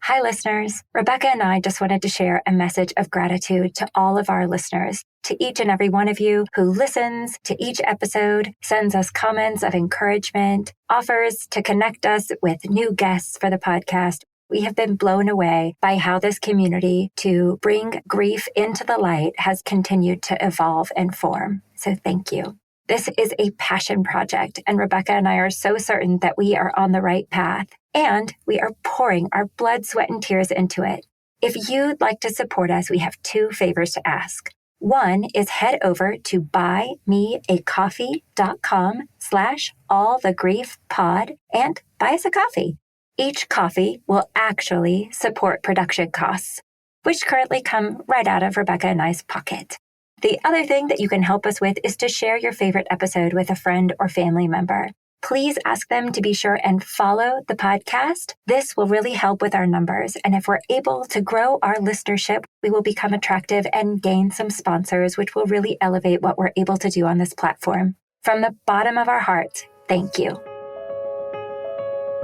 Hi, listeners. Rebecca and I just wanted to share a message of gratitude to all of our listeners, to each and every one of you who listens to each episode, sends us comments of encouragement, offers to connect us with new guests for the podcast. We have been blown away by how this community to bring grief into the light has continued to evolve and form. So thank you. This is a passion project, and Rebecca and I are so certain that we are on the right path, and we are pouring our blood, sweat, and tears into it. If you'd like to support us, we have two favors to ask. One is head over to buymeacoffee.com/allthegriefpod and buy us a coffee. Each coffee will actually support production costs, which currently come right out of Rebecca and I's pocket. The other thing that you can help us with is to share your favorite episode with a friend or family member. Please ask them to be sure and follow the podcast. This will really help with our numbers. And if we're able to grow our listenership, we will become attractive and gain some sponsors, which will really elevate what we're able to do on this platform. From the bottom of our hearts, thank you.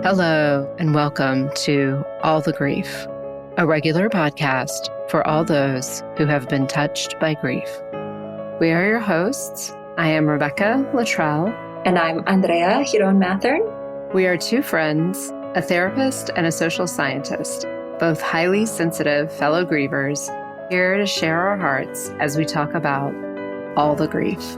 Hello, and welcome to All the Grief, a regular podcast for all those who have been touched by grief. We are your hosts. I am Rebecca Luttrell. And I'm Andrea Mathern. We are two friends, a therapist and a social scientist, both highly sensitive fellow grievers, here to share our hearts as we talk about all the grief.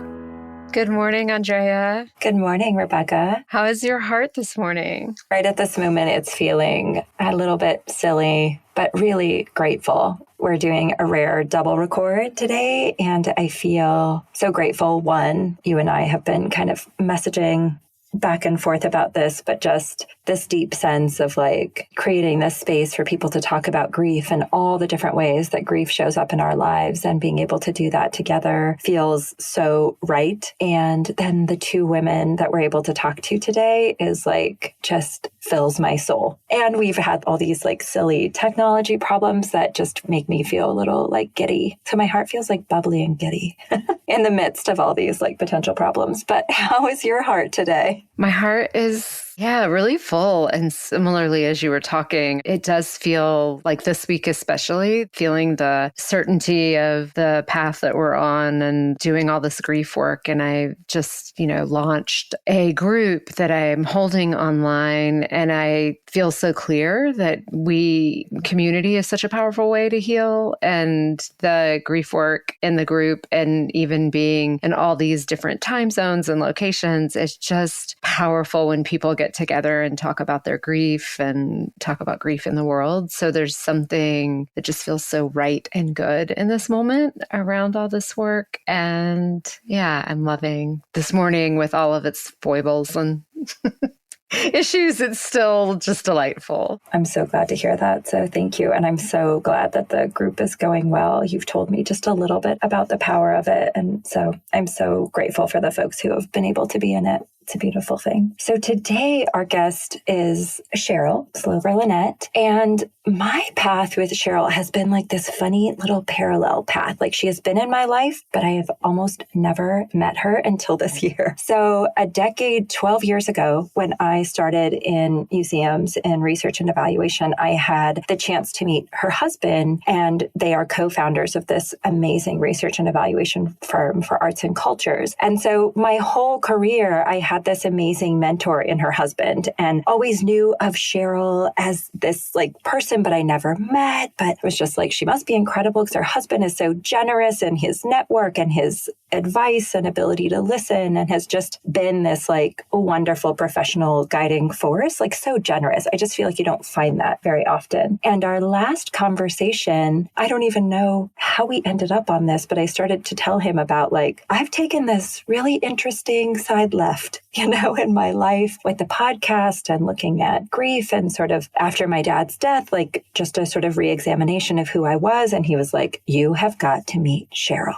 Good morning, Andrea. Good morning, Rebecca. How is your heart this morning? Right at this moment, it's feeling a little bit silly, but really grateful. We're doing a rare double record today, and I feel so grateful. One, you and I have been kind of messaging back and forth about this, but just this deep sense of like creating this space for people to talk about grief and all the different ways that grief shows up in our lives, and being able to do that together feels so right. And then the two women that we're able to talk to today is like just fills my soul. And we've had all these like silly technology problems that just make me feel a little like giddy. So my heart feels like bubbly and giddy in the midst of all these like potential problems. But how is your heart today? My heart is, really full. And similarly, as you were talking, it does feel like this week, especially feeling the certainty of the path that we're on and doing all this grief work. And I just, launched a group that I'm holding online. And I feel so clear that community is such a powerful way to heal. And the grief work in the group, and even being in all these different time zones and locations, is just powerful when people get together and talk about their grief and talk about grief in the world. So there's something that just feels so right and good in this moment around all this work. And I'm loving this morning with all of its foibles and issues. It's still just delightful. I'm so glad to hear that. So thank you. And I'm so glad that the group is going well. You've told me just a little bit about the power of it. And so I'm so grateful for the folks who have been able to be in it. It's a beautiful thing. So today our guest is Cheryl Slover-Linett. And my path with Cheryl has been like this funny little parallel path. Like she has been in my life, but I have almost never met her until this year. So a decade, 12 years ago, when I started in museums and research and evaluation, I had the chance to meet her husband, and they are co-founders of this amazing research and evaluation firm for arts and cultures. And so my whole career, I had this amazing mentor in her husband, and always knew of Cheryl as this like person, but I never met. But it was just like, she must be incredible because her husband is so generous in his network and his advice and ability to listen, and has just been this like wonderful professional guiding force, like so generous. I just feel like you don't find that very often. And our last conversation, I don't even know how we ended up on this, but I started to tell him about like, I've taken this really interesting side left, in my life with the podcast and looking at grief, and sort of after my dad's death, like just a sort of reexamination of who I was. And he was like, you have got to meet Cheryl.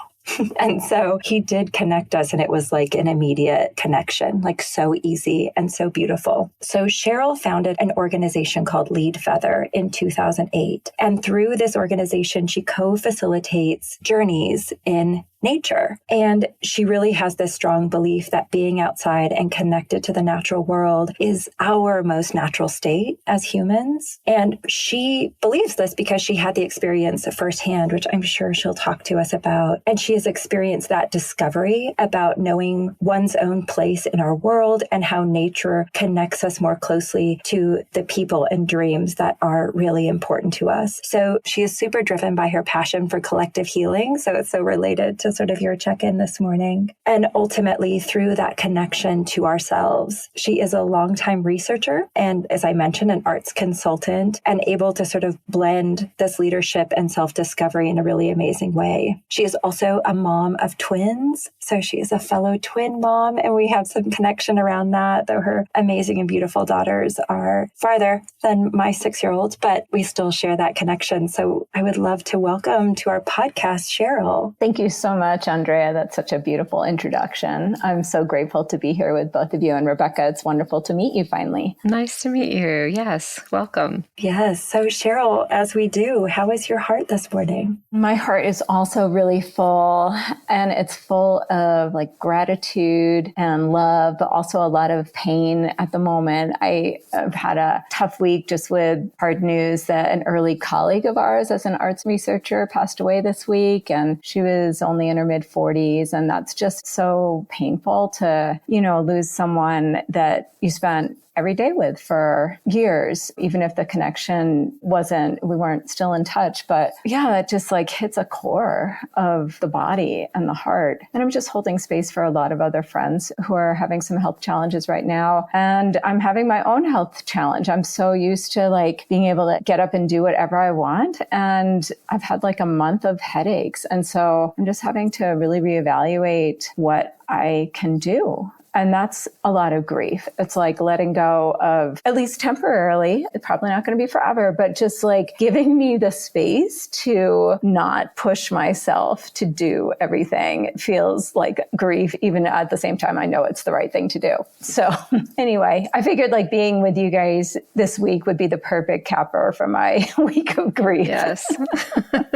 And so he did connect us, and it was like an immediate connection, like so easy and so beautiful. So Cheryl founded an organization called Lead Feather in 2008. And through this organization, she co-facilitates journeys in nature. And she really has this strong belief that being outside and connected to the natural world is our most natural state as humans. And she believes this because she had the experience firsthand, which I'm sure she'll talk to us about. And she has experienced that discovery about knowing one's own place in our world and how nature connects us more closely to the people and dreams that are really important to us. So she is super driven by her passion for collective healing. So it's so related to sort of your check-in this morning. And ultimately, through that connection to ourselves, she is a longtime researcher and, as I mentioned, an arts consultant and able to sort of blend this leadership and self-discovery in a really amazing way. She is also a mom of twins. So she is a fellow twin mom, and we have some connection around that, though her amazing and beautiful daughters are farther than my 6-year-old, but we still share that connection. So I would love to welcome to our podcast, Cheryl. Thank you so much, Andrea. That's such a beautiful introduction. I'm so grateful to be here with both of you. And Rebecca, it's wonderful to meet you finally. Nice to meet you. Yes, welcome. Yes. So Cheryl, as we do, how is your heart this morning? My heart is also really full, and it's full of like gratitude and love, but also a lot of pain at the moment. I've had a tough week just with hard news that an early colleague of ours as an arts researcher passed away this week, and she was only in her mid-40s. And that's just so painful to, lose someone that you spent every day with for years, even if the connection we weren't still in touch. But yeah, it just like hits a core of the body and the heart. And I'm just holding space for a lot of other friends who are having some health challenges right now. And I'm having my own health challenge. I'm so used to like being able to get up and do whatever I want. And I've had like a month of headaches. And so I'm just having to really reevaluate what I can do. And that's a lot of grief. It's like letting go of, at least temporarily, it's probably not going to be forever, but just like giving me the space to not push myself to do everything. It feels like grief, even at the same time, I know it's the right thing to do. So anyway, I figured like being with you guys this week would be the perfect capper for my week of grief. Yes.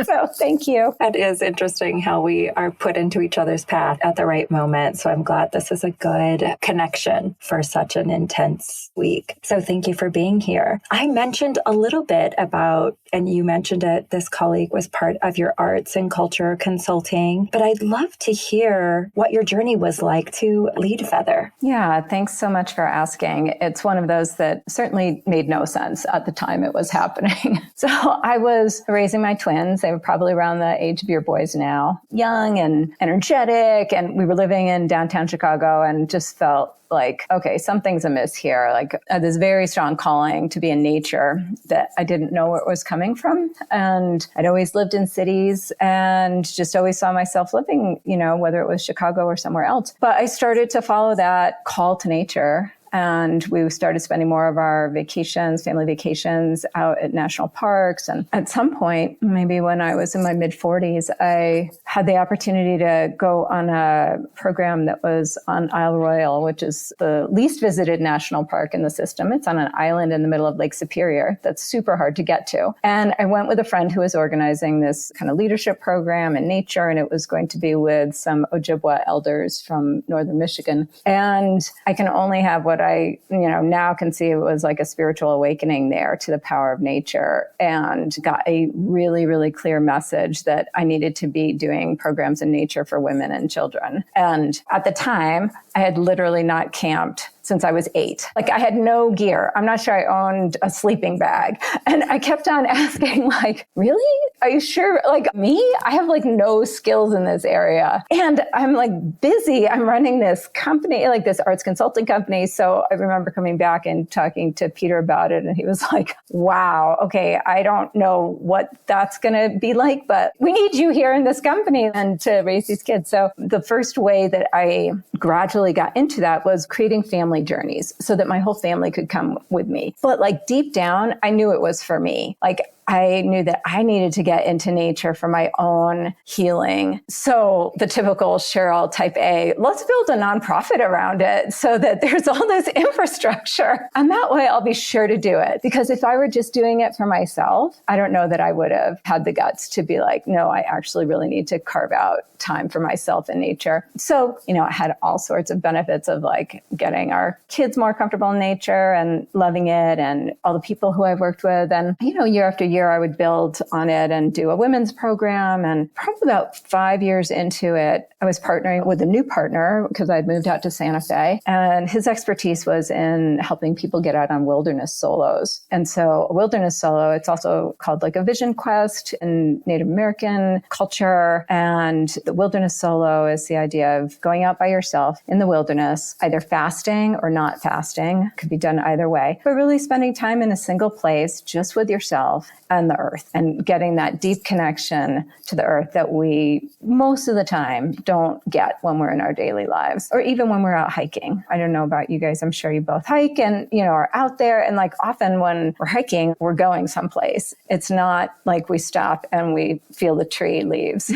So thank you. That is interesting how we are put into each other's path at the right moment. So I'm glad this is a good connection for such an intense week. So thank you for being here. I mentioned a little bit about, and you mentioned it, this colleague was part of your arts and culture consulting, but I'd love to hear what your journey was like to lead Feather. Yeah, thanks so much for asking. It's one of those that certainly made no sense at the time it was happening. So I was raising my twins. They were probably around the age of your boys now, young and energetic. And we were living in downtown Chicago and just felt like, okay, something's amiss here. Like this very strong calling to be in nature that I didn't know where it was coming from. And I'd always lived in cities and just always saw myself living, whether it was Chicago or somewhere else. But I started to follow that call to nature. And we started spending more of our vacations, family vacations, out at national parks. And at some point, maybe when I was in my mid-40s, I had the opportunity to go on a program that was on Isle Royale, which is the least visited national park in the system. It's on an island in the middle of Lake Superior that's super hard to get to. And I went with a friend who was organizing this kind of leadership program in nature, and it was going to be with some Ojibwa elders from northern Michigan. And I can only have what I, now can see it was like a spiritual awakening there to the power of nature, and got a really, really clear message that I needed to be doing programs in nature for women and children. And at the time, I had literally not camped since I was 8. Like I had no gear. I'm not sure I owned a sleeping bag. And I kept on asking like, really? Are you sure? Like me? I have like no skills in this area. And I'm like busy. I'm running this company, like this arts consulting company. So I remember coming back and talking to Peter about it. And he was like, wow, okay, I don't know what that's going to be like, but we need you here in this company and to raise these kids. So the first way that I gradually got into that was creating family journeys so that my whole family could come with me. But like deep down, I knew it was for me. Like I knew that I needed to get into nature for my own healing. So the typical Cheryl type A, let's build a nonprofit around it so that there's all this infrastructure. And that way I'll be sure to do it. Because if I were just doing it for myself, I don't know that I would have had the guts to be like, no, I actually really need to carve out time for myself in nature. So, it had all sorts of benefits of like getting our kids more comfortable in nature and loving it, and all the people who I've worked with. And, year after year, I would build on it and do a women's program. And probably about 5 years into it, I was partnering with a new partner because I'd moved out to Santa Fe, and his expertise was in helping people get out on wilderness solos. And so a wilderness solo, it's also called like a vision quest in Native American culture. And the wilderness solo is the idea of going out by yourself in the wilderness, either fasting or not fasting. It could be done either way, but really spending time in a single place just with yourself and the earth, and getting that deep connection to the earth that we most of the time don't get when we're in our daily lives, or even when we're out hiking. I don't know about you guys. I'm sure you both hike and, are out there. And like often when we're hiking, we're going someplace. It's not like we stop and we feel the tree leaves.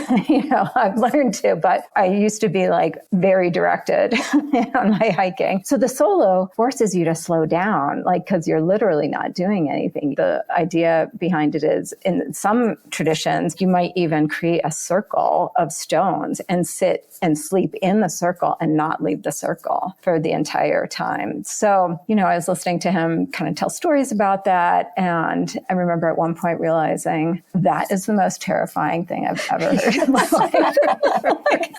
I've learned to, but I used to be like very directed on my hiking. So the solo forces you to slow down, like, because you're literally not doing anything. The idea behind it is, in some traditions, you might even create a circle of stones and sit and sleep in the circle and not leave the circle for the entire time. So, I was listening to him kind of tell stories about that. And I remember at one point realizing that is the most terrifying thing I've ever heard in my life. Like,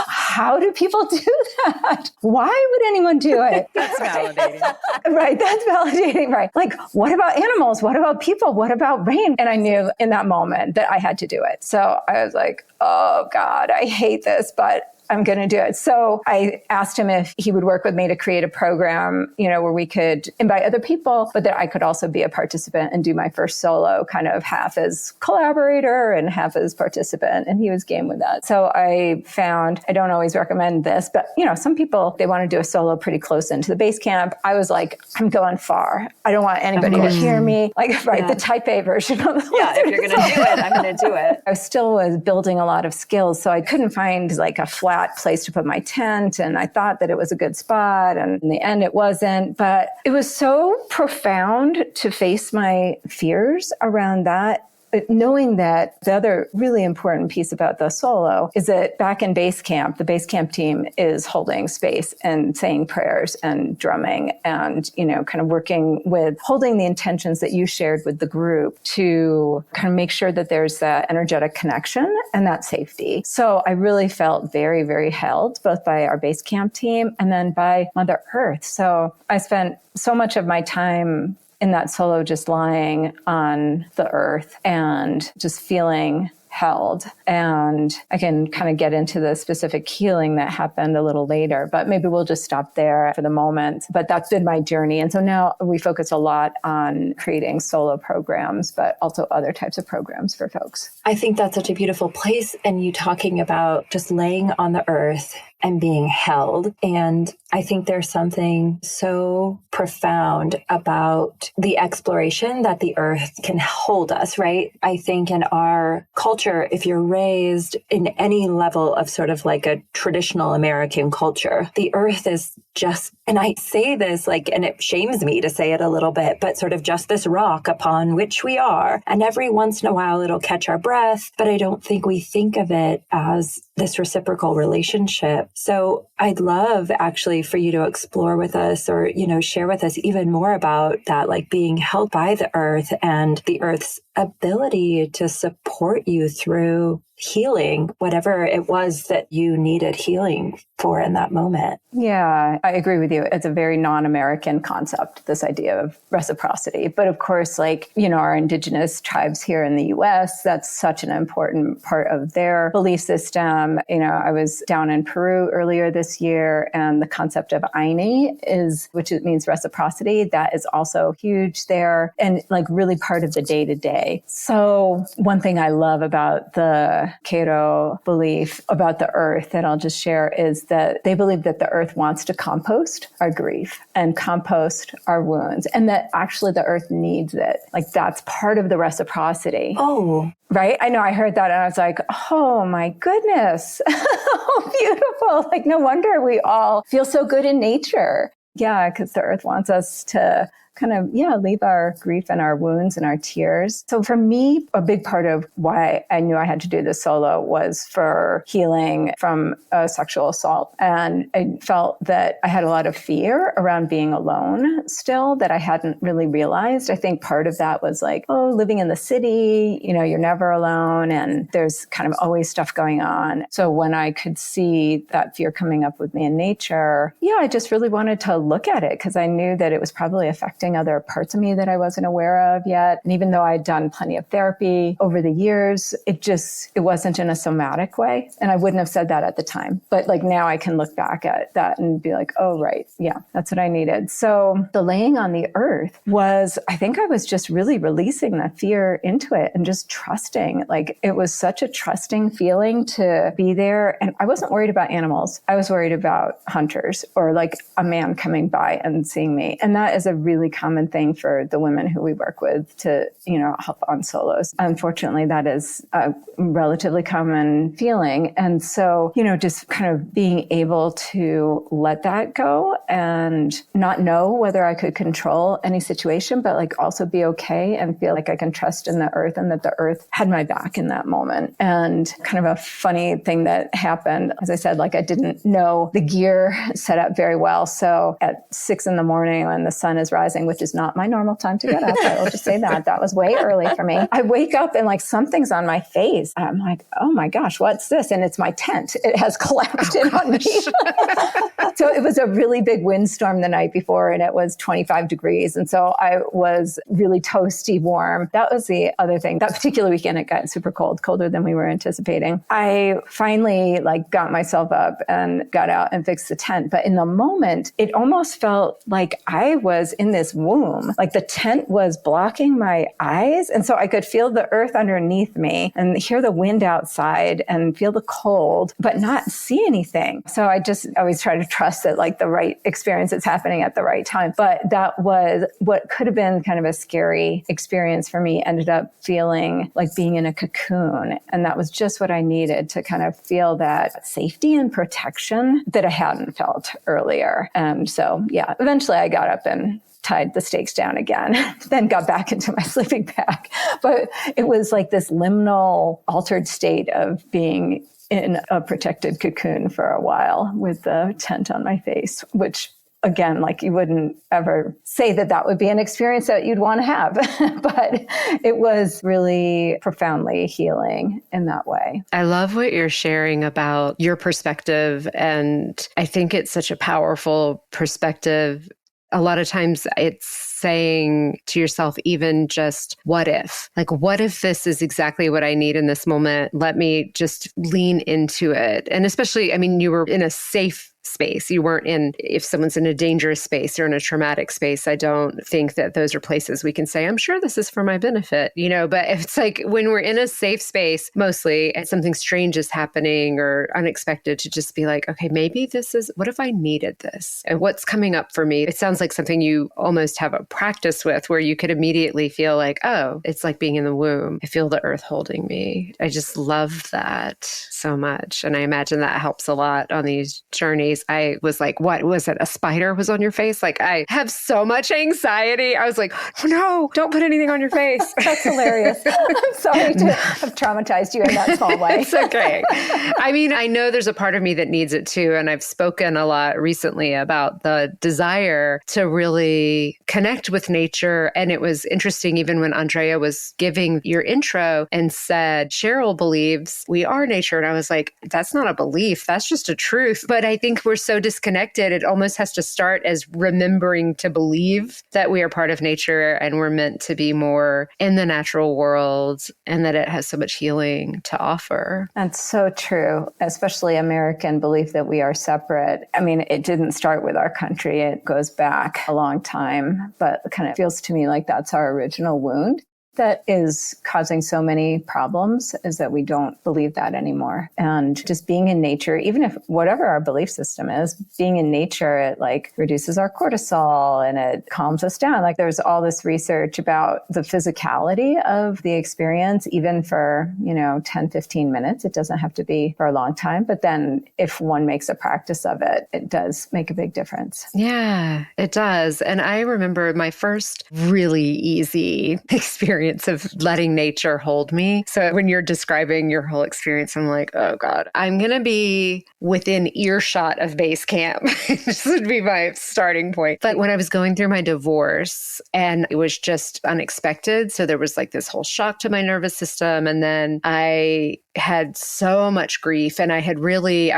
how do people do that? Why would anyone do it? That's validating. Right. That's validating. Right. Like, what about animals? What about people? What about rain? And I knew in that moment that I had to do it. So I was like, oh God, I hate this, but I'm going to do it. So I asked him if he would work with me to create a program, where we could invite other people, but that I could also be a participant and do my first solo, kind of half as collaborator and half as participant. And he was game with that. So I found, I don't always recommend this, but some people, they want to do a solo pretty close into the base camp. I was like, I'm going far. I don't want anybody to hear me. Like, the type A version of the if you're going to do it, I'm going to do it. I still was building a lot of skills. So I couldn't find like a flat place to put my tent. And I thought that it was a good spot. And in the end, it wasn't. But it was so profound to face my fears around that. Knowing that the other really important piece about the solo is that back in base camp, the base camp team is holding space and saying prayers and drumming and, kind of working with holding the intentions that you shared with the group to kind of make sure that there's that energetic connection and that safety. So I really felt very, very held both by our base camp team and then by Mother Earth. So I spent so much of my time in that solo just lying on the earth and just feeling held. And I can kind of get into the specific healing that happened a little later, but maybe we'll just stop there for the moment. But that's been my journey. And so now we focus a lot on creating solo programs, but also other types of programs for folks. I think that's such a beautiful place. And you talking about just laying on the earth and being held. And I think there's something so profound about the exploration that the earth can hold us, right? I think in our culture, if you're raised in any level of sort of like a traditional American culture, the earth is just, and I say this like, and it shames me to say it a little bit, but sort of just this rock upon which we are. And every once in a while it'll catch our breath, but I don't think we think of it as this reciprocal relationship. So I'd love actually for you to explore with us or, share with us even more about that, like being held by the earth and the earth's ability to support you through healing, whatever it was that you needed healing for in that moment. Yeah, I agree with you. It's a very non-American concept, this idea of reciprocity. But of course, our indigenous tribes here in the US, that's such an important part of their belief system. I was down in Peru earlier this year, and the concept of Aini which means reciprocity, that is also huge there and really part of the day-to-day. way. So one thing I love about the Cato belief about the earth that I'll just share is that they believe that the earth wants to compost our grief and compost our wounds, and that actually the earth needs it. Like that's part of the reciprocity. Oh, right. I know I heard that and I was like, oh my goodness. Oh, beautiful. Like no wonder we all feel so good in nature. Yeah, because the earth wants us to kind of, leave our grief and our wounds and our tears. So for me, a big part of why I knew I had to do this solo was for healing from a sexual assault. And I felt that I had a lot of fear around being alone still that I hadn't really realized. I think part of that was like, living in the city, you're never alone and there's kind of always stuff going on. So when I could see that fear coming up with me in nature, I just really wanted to look at it because I knew that it was probably affecting other parts of me that I wasn't aware of yet. And even though I'd done plenty of therapy over the years, it wasn't in a somatic way. And I wouldn't have said that at the time. But like now I can look back at that and be like, oh, right. Yeah, that's what I needed. So the laying on the earth was, I think I was just really releasing that fear into it and just trusting. Like it was such a trusting feeling to be there. And I wasn't worried about animals. I was worried about hunters or like a man coming by and seeing me. And that is a really common thing for the women who we work with to, help on solos. Unfortunately, that is a relatively common feeling. And so, just kind of being able to let that go and not know whether I could control any situation, but like also be okay and feel like I can trust in the earth and that the earth had my back in that moment. And kind of a funny thing that happened, as I said, like I didn't know the gear set up very well. So at 6 a.m. when the sun is rising, which is not my normal time to get up, I will just say that was way early for me. I wake up and like something's on my face. I'm like, oh my gosh, what's this? And it's my tent. It has collapsed in on me. So it was a really big windstorm the night before and it was 25 degrees. And so I was really toasty warm. That was the other thing. That particular weekend, it got super cold, colder than we were anticipating. I finally got myself up and got out and fixed the tent. But in the moment, it almost felt like I was in this womb. Like the tent was blocking my eyes. And so I could feel the earth underneath me and hear the wind outside and feel the cold, but not see anything. So I just always try to trust that the right experience is happening at the right time. But that was what could have been kind of a scary experience for me, ended up feeling like being in a cocoon. And that was just what I needed to kind of feel that safety and protection that I hadn't felt earlier. And so, eventually I got up and tied the stakes down again, then got back into my sleeping bag. But it was like this liminal altered state of being in a protected cocoon for a while with the tent on my face, which again, you wouldn't ever say that would be an experience that you'd want to have, but it was really profoundly healing in that way. I love what you're sharing about your perspective. And I think it's such a powerful perspective. A lot of times it's saying to yourself, even just, what if? What if this is exactly what I need in this moment? Let me just lean into it. And especially, you were in a safe space. You weren't in, if someone's in a dangerous space or in a traumatic space, I don't think that those are places we can say, I'm sure this is for my benefit, but if it's when we're in a safe space, mostly, and something strange is happening or unexpected, to just be like, okay, maybe this is, what if I needed this? And what's coming up for me? It sounds like something you almost have a practice with where you could immediately feel like, oh, it's like being in the womb. I feel the earth holding me. I just love that so much. And I imagine that helps a lot on these journeys. I was like, what was it? A spider was on your face? I have so much anxiety. I was like, oh no, don't put anything on your face. That's hilarious. I'm sorry to have traumatized you in that small way. It's okay. I know there's a part of me that needs it too. And I've spoken a lot recently about the desire to really connect with nature. And it was interesting, even when Andrea was giving your intro and said, Cheryl believes we are nature. And I was like, that's not a belief. That's just a truth. But I think we're so disconnected. It almost has to start as remembering to believe that we are part of nature and we're meant to be more in the natural world and that it has so much healing to offer. That's so true, especially American belief that we are separate. It didn't start with our country. It goes back a long time, but it kind of feels to me like that's our original wound. that is causing so many problems is that we don't believe that anymore. And just being in nature, even if whatever our belief system is, being in nature, it like reduces our cortisol and it calms us down. Like there's all this research about the physicality of the experience, even for, 10, 15 minutes. It doesn't have to be for a long time. But then if one makes a practice of it, it does make a big difference. Yeah, it does. And I remember my first really easy experience of letting nature hold me. So when you're describing your whole experience, I'm like, oh God, I'm going to be within earshot of base camp. This would be my starting point. But when I was going through my divorce and it was just unexpected, so there was like this whole shock to my nervous system. And then I had so much grief and I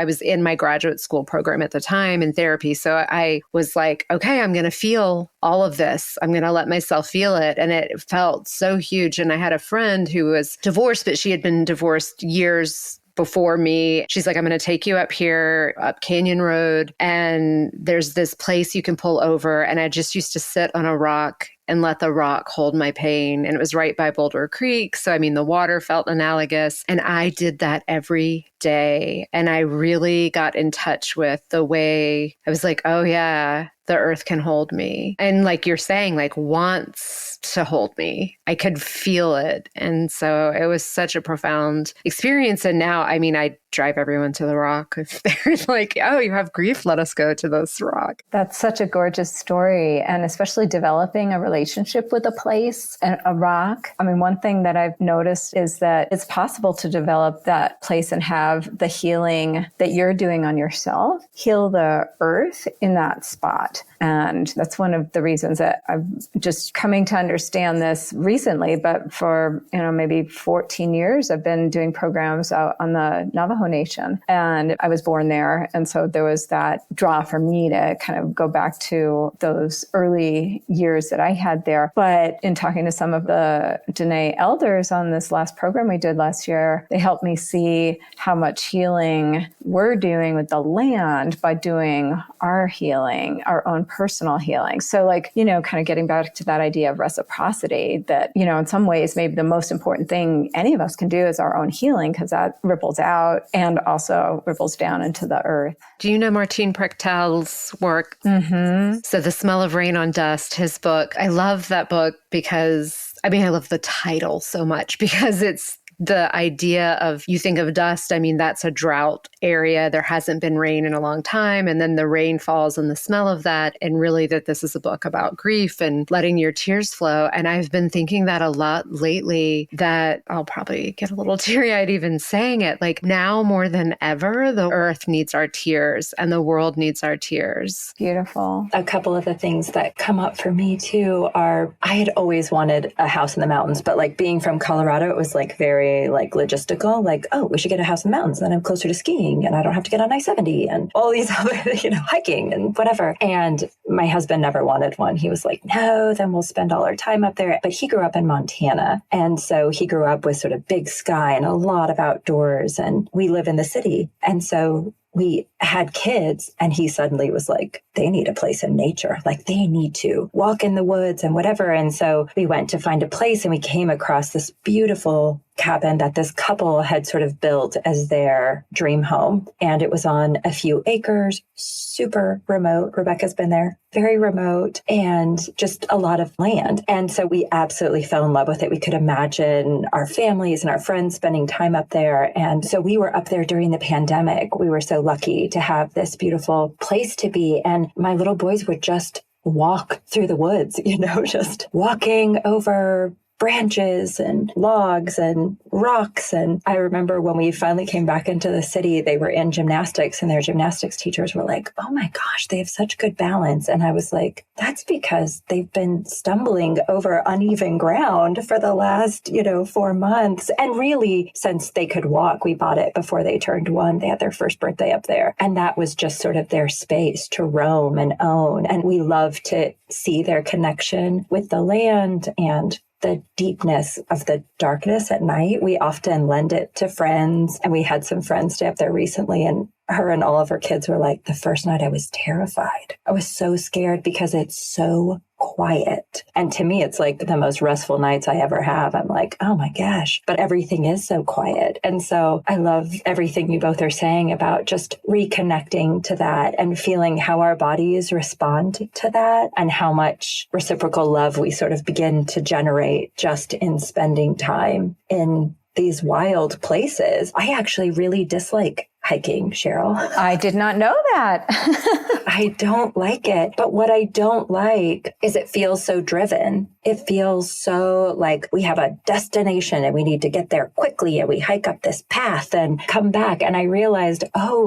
was in my graduate school program at the time in therapy. So I was like, okay, I'm going to feel all of this. I'm going to let myself feel it. And it felt so huge. And I had a friend who was divorced, but she had been divorced years before me. She's like, I'm going to take you up here, up Canyon Road. And there's this place you can pull over. And I just used to sit on a rock and let the rock hold my pain. And it was right by Boulder Creek. So, the water felt analogous. And I did that every day. And I really got in touch with the way I was like, oh yeah, the earth can hold me. And like you're saying, like wants to hold me. I could feel it. And so it was such a profound experience. And now, I drive everyone to the rock. If they're like, oh, you have grief, let us go to this rock. That's such a gorgeous story. And especially developing a relationship with a place and a rock. One thing that I've noticed is that it's possible to develop that place and have the healing that you're doing on yourself, heal the earth in that spot. And that's one of the reasons that I'm just coming to understand this recently. But for, maybe 14 years, I've been doing programs out on the Navajo Nation. And I was born there. And so there was that draw for me to kind of go back to those early years that I had there. But in talking to some of the Dene elders on this last program we did last year, they helped me see how much healing we're doing with the land by doing our healing, our own personal healing. So kind of getting back to that idea of reciprocity that, in some ways, maybe the most important thing any of us can do is our own healing, because that ripples out and also ripples down into the earth. Do you know Martin Prechtel's work? Mm-hmm. So The Smell of Rain on Dust, his book. I love that book because, I love the title so much because it's the idea of, you think of dust, that's a drought area. There hasn't been rain in a long time. And then the rain falls and the smell of that. And really that this is a book about grief and letting your tears flow. And I've been thinking that a lot lately, that I'll probably get a little teary-eyed even saying it. Like now more than ever, the earth needs our tears and the world needs our tears. Beautiful. A couple of the things that come up for me too are, I had always wanted a house in the mountains, but being from Colorado, it was very logistical, oh, we should get a house in the mountains. Then I'm closer to skiing and I don't have to get on I-70 and all these other, hiking and whatever. And my husband never wanted one. He was like, no, then we'll spend all our time up there. But he grew up in Montana. And so he grew up with sort of big sky and a lot of outdoors. And we live in the city. And so we had kids and he suddenly was like, they need a place in nature. They need to walk in the woods and whatever. And so we went to find a place and we came across this beautiful cabin that this couple had sort of built as their dream home. And it was on a few acres, super remote. Rebecca's been there, very remote, and just a lot of land. And so we absolutely fell in love with it. We could imagine our families and our friends spending time up there. And so we were up there during the pandemic. We were so lucky to have this beautiful place to be. And my little boys would just walk through the woods, just walking over branches and logs and rocks. And I remember when we finally came back into the city, they were in gymnastics and their gymnastics teachers were like, oh my gosh, they have such good balance. And I was like, that's because they've been stumbling over uneven ground for the last, 4 months. And really, since they could walk, we bought it before they turned 1. They had their first birthday up there. And that was just sort of their space to roam and own. And we love to see their connection with the land and the deepness of the darkness at night. We often lend it to friends. And we had some friends stay up there recently, and her and all of her kids were like, the first night I was terrified. I was so scared because it's so quiet. And to me, it's like the most restful nights I ever have. I'm like, oh my gosh, but everything is so quiet. And so I love everything you both are saying about just reconnecting to that and feeling how our bodies respond to that and how much reciprocal love we sort of begin to generate just in spending time in these wild places. I actually really dislike hiking, Cheryl. I did not know that. I don't like it. But what I don't like is it feels so driven. It feels so like we have a destination and we need to get there quickly and we hike up this path and come back. And I realized,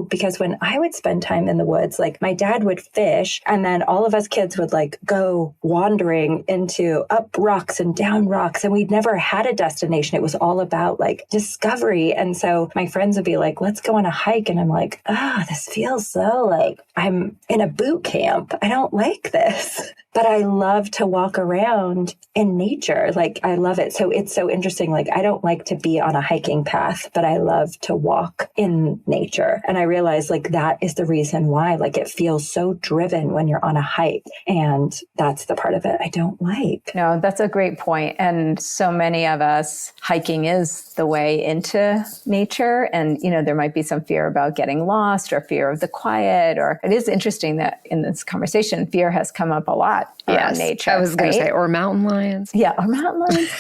because when I would spend time in the woods, like my dad would fish and then all of us kids would like go wandering into up rocks and down rocks. And we'd never had a destination. It was all about like discovery. And so my friends would be like, let's go on a hike. And I'm like, this feels so like I'm in a boot camp. I don't like this. But I love to walk around in nature. Like, I love it. So it's so interesting. Like, I don't like to be on a hiking path, but I love to walk in nature. And I realize like that is the reason why, like, it feels so driven when you're on a hike. And that's the part of it I don't like. No, that's a great point. And so many of us, hiking is the way into nature. And, there might be some fear about getting lost or fear of the quiet. Or it is interesting that in this conversation, fear has come up a lot. Yes, nature. I was going to say, or mountain lions. Yeah, or mountain lions.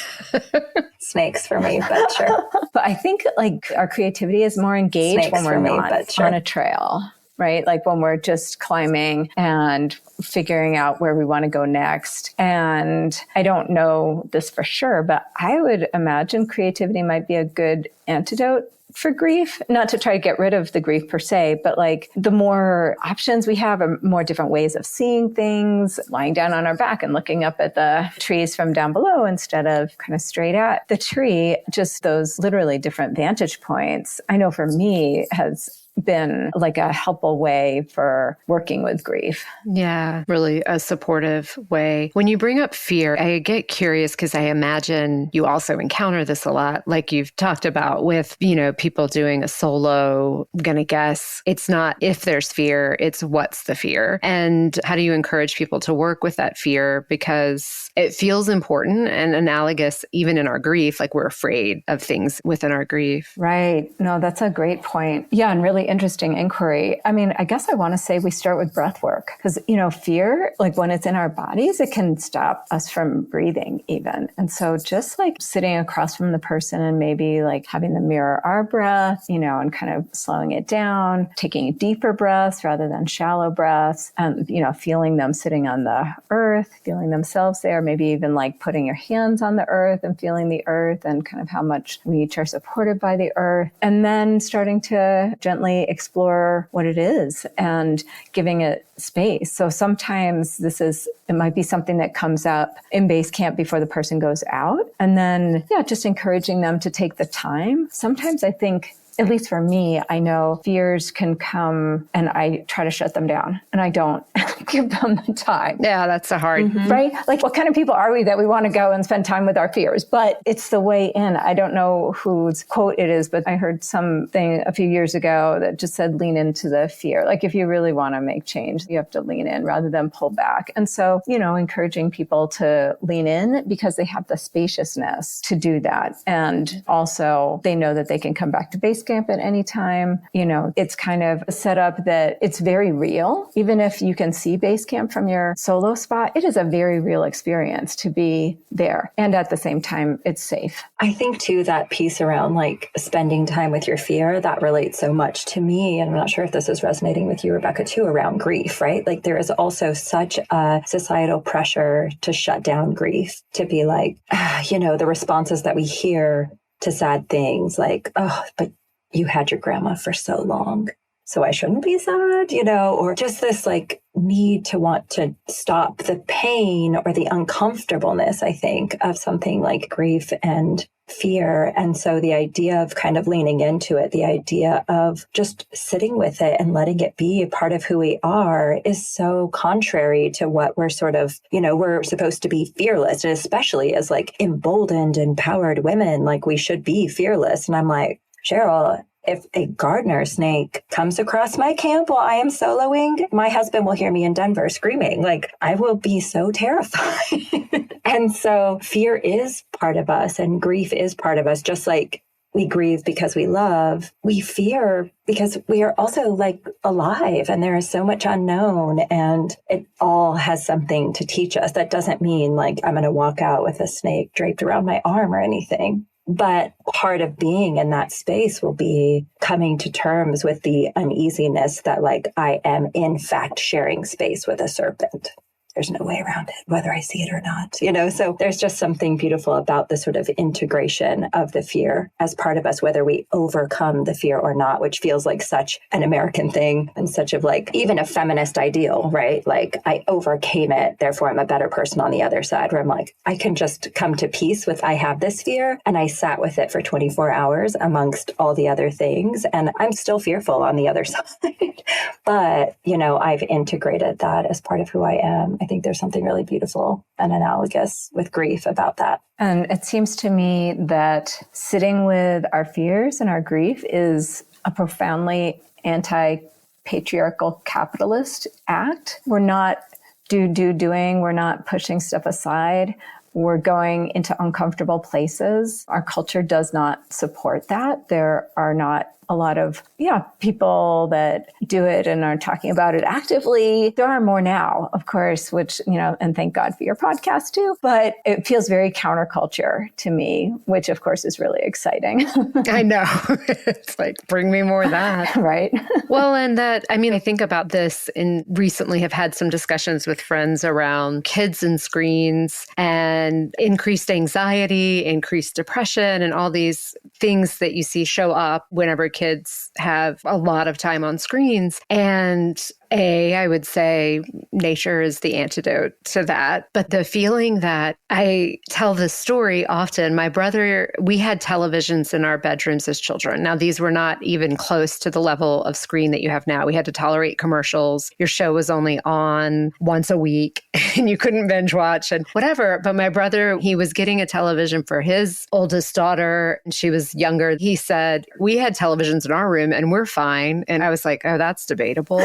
Snakes for me, but sure. But I think like our creativity is more engaged Snakes when we're not sure. on a trail, right? Like when we're just climbing and figuring out where we want to go next. And I don't know this for sure, but I would imagine creativity might be a good antidote for grief, not to try to get rid of the grief per se, but like the more options we have are more different ways of seeing things, lying down on our back and looking up at the trees from down below instead of kind of straight at the tree, just those literally different vantage points. I know for me has been like a helpful way for working with grief. Yeah, really a supportive way. When you bring up fear, I get curious because I imagine you also encounter this a lot, like you've talked about with, people doing a solo, I'm going to guess it's not if there's fear, it's what's the fear. And how do you encourage people to work with that fear? Because it feels important and analogous even in our grief, like we're afraid of things within our grief. Right. No, that's a great point. Yeah. And really interesting inquiry. I mean, I guess I want to say we start with breath work because, fear, like when it's in our bodies, it can stop us from breathing even. And so just like sitting across from the person and maybe like having them mirror our breath, and kind of slowing it down, taking deeper breaths rather than shallow breaths and, feeling them sitting on the earth, feeling themselves there, maybe even like putting your hands on the earth and feeling the earth and kind of how much we each are supported by the earth. And then starting to gently explore what it is and giving it space. So sometimes it might be something that comes up in base camp before the person goes out. And then, just encouraging them to take the time. Sometimes I think, at least for me, I know fears can come and I try to shut them down and I don't give them the time. Yeah, that's a hard, right? Like what kind of people are we that we want to go and spend time with our fears? But it's the way in. I don't know whose quote it is, but I heard something a few years ago that just said, lean into the fear. Like if you really want to make change, you have to lean in rather than pull back. And so, encouraging people to lean in because they have the spaciousness to do that. And also they know that they can come back to base camp at any time. It's kind of set up that it's very real. Even if you can see base camp from your solo spot, it is a very real experience to be there. And at the same time, it's safe. I think too, that piece around like spending time with your fear, that relates so much to me. And I'm not sure if this is resonating with you, Rebecca, too, around grief, right? Like there is also such a societal pressure to shut down grief, to be like, the responses that we hear to sad things like, but you had your grandma for so long, so I shouldn't be sad, or just this like need to want to stop the pain or the uncomfortableness, I think, of something like grief and fear. And so the idea of kind of leaning into it, the idea of just sitting with it and letting it be a part of who we are is so contrary to what we're sort of, we're supposed to be fearless. And especially as like emboldened, empowered women, like we should be fearless. And I'm like, Cheryl, if a gardener snake comes across my camp while I am soloing, my husband will hear me in Denver screaming. Like, I will be so terrified. And so fear is part of us and grief is part of us, just like we grieve because we love, we fear because we are also like alive and there is so much unknown and it all has something to teach us. That doesn't mean like I'm going to walk out with a snake draped around my arm or anything. But part of being in that space will be coming to terms with the uneasiness that like I am in fact sharing space with a serpent. There's no way around it, whether I see it or not, So there's just something beautiful about the sort of integration of the fear as part of us, whether we overcome the fear or not, which feels like such an American thing and such of like even a feminist ideal, right? Like I overcame it, therefore I'm a better person on the other side, where I'm like, I can just come to peace with I have this fear and I sat with it for 24 hours amongst all the other things. And I'm still fearful on the other side. But, I've integrated that as part of who I am. I think there's something really beautiful and analogous with grief about that. And it seems to me that sitting with our fears and our grief is a profoundly anti-patriarchal capitalist act. We're not doing, we're not pushing stuff aside. We're going into uncomfortable places. Our culture does not support that. There are not a lot of, people that do it and are talking about it actively. There are more now, of course, which, and thank God for your podcast too, but it feels very counterculture to me, which of course is really exciting. I know. It's like, bring me more of that. Right. Well, and that, I think about this and recently have had some discussions with friends around kids and screens and increased anxiety, increased depression, and all these things that you see show up whenever kids have a lot of time on screens. And I would say nature is the antidote to that. But the feeling that I tell this story often, my brother, we had televisions in our bedrooms as children. Now, these were not even close to the level of screen that you have now. We had to tolerate commercials. Your show was only on once a week and you couldn't binge watch and whatever. But my brother, he was getting a television for his oldest daughter and she was younger. He said, we had televisions in our room and we're fine. And I was like, oh, that's debatable.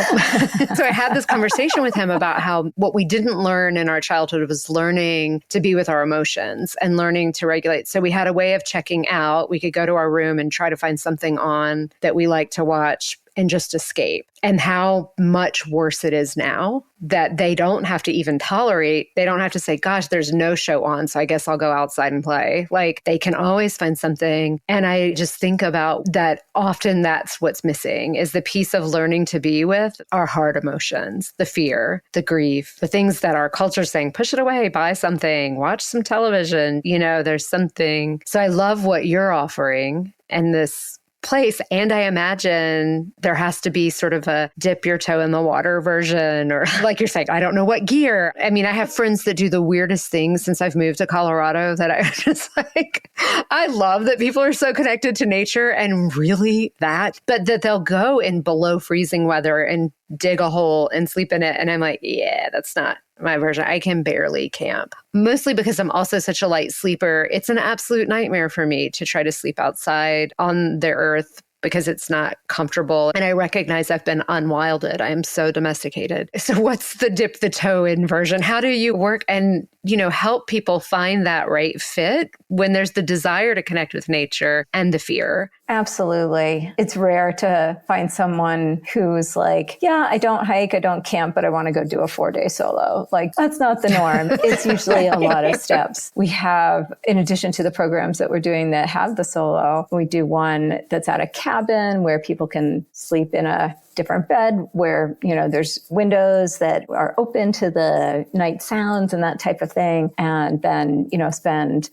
So I had this conversation with him about how what we didn't learn in our childhood was learning to be with our emotions and learning to regulate. So we had a way of checking out. We could go to our room and try to find something on that we like to watch and just escape. And how much worse it is now that they don't have to even tolerate. They don't have to say, gosh, there's no show on, so I guess I'll go outside and play. Like they can always find something. And I just think about that often that's what's missing is the piece of learning to be with our hard emotions, the fear, the grief, the things that our culture is saying, push it away, buy something, watch some television. There's something. So I love what you're offering and this place. And I imagine there has to be sort of a dip your toe in the water version, or like you're saying, I don't know what gear. I have friends that do the weirdest things since I've moved to Colorado that I just like, I love that people are so connected to nature and really but that they'll go in below freezing weather and dig a hole and sleep in it. And I'm like, yeah, that's not my version. I can barely camp, mostly because I'm also such a light sleeper. It's an absolute nightmare for me to try to sleep outside on the earth because it's not comfortable. And I recognize I've been unwilded. I am so domesticated. So what's the dip the toe in version? How do you work and, help people find that right fit when there's the desire to connect with nature and the fear? Absolutely. It's rare to find someone who's like, yeah, I don't hike, I don't camp, but I want to go do a 4-day solo. Like, that's not the norm. It's usually a lot of steps. We have, in addition to the programs that we're doing that have the solo, we do one that's at a cabin where people can sleep in a different bed where, there's windows that are open to the night sounds and that type of thing. And then,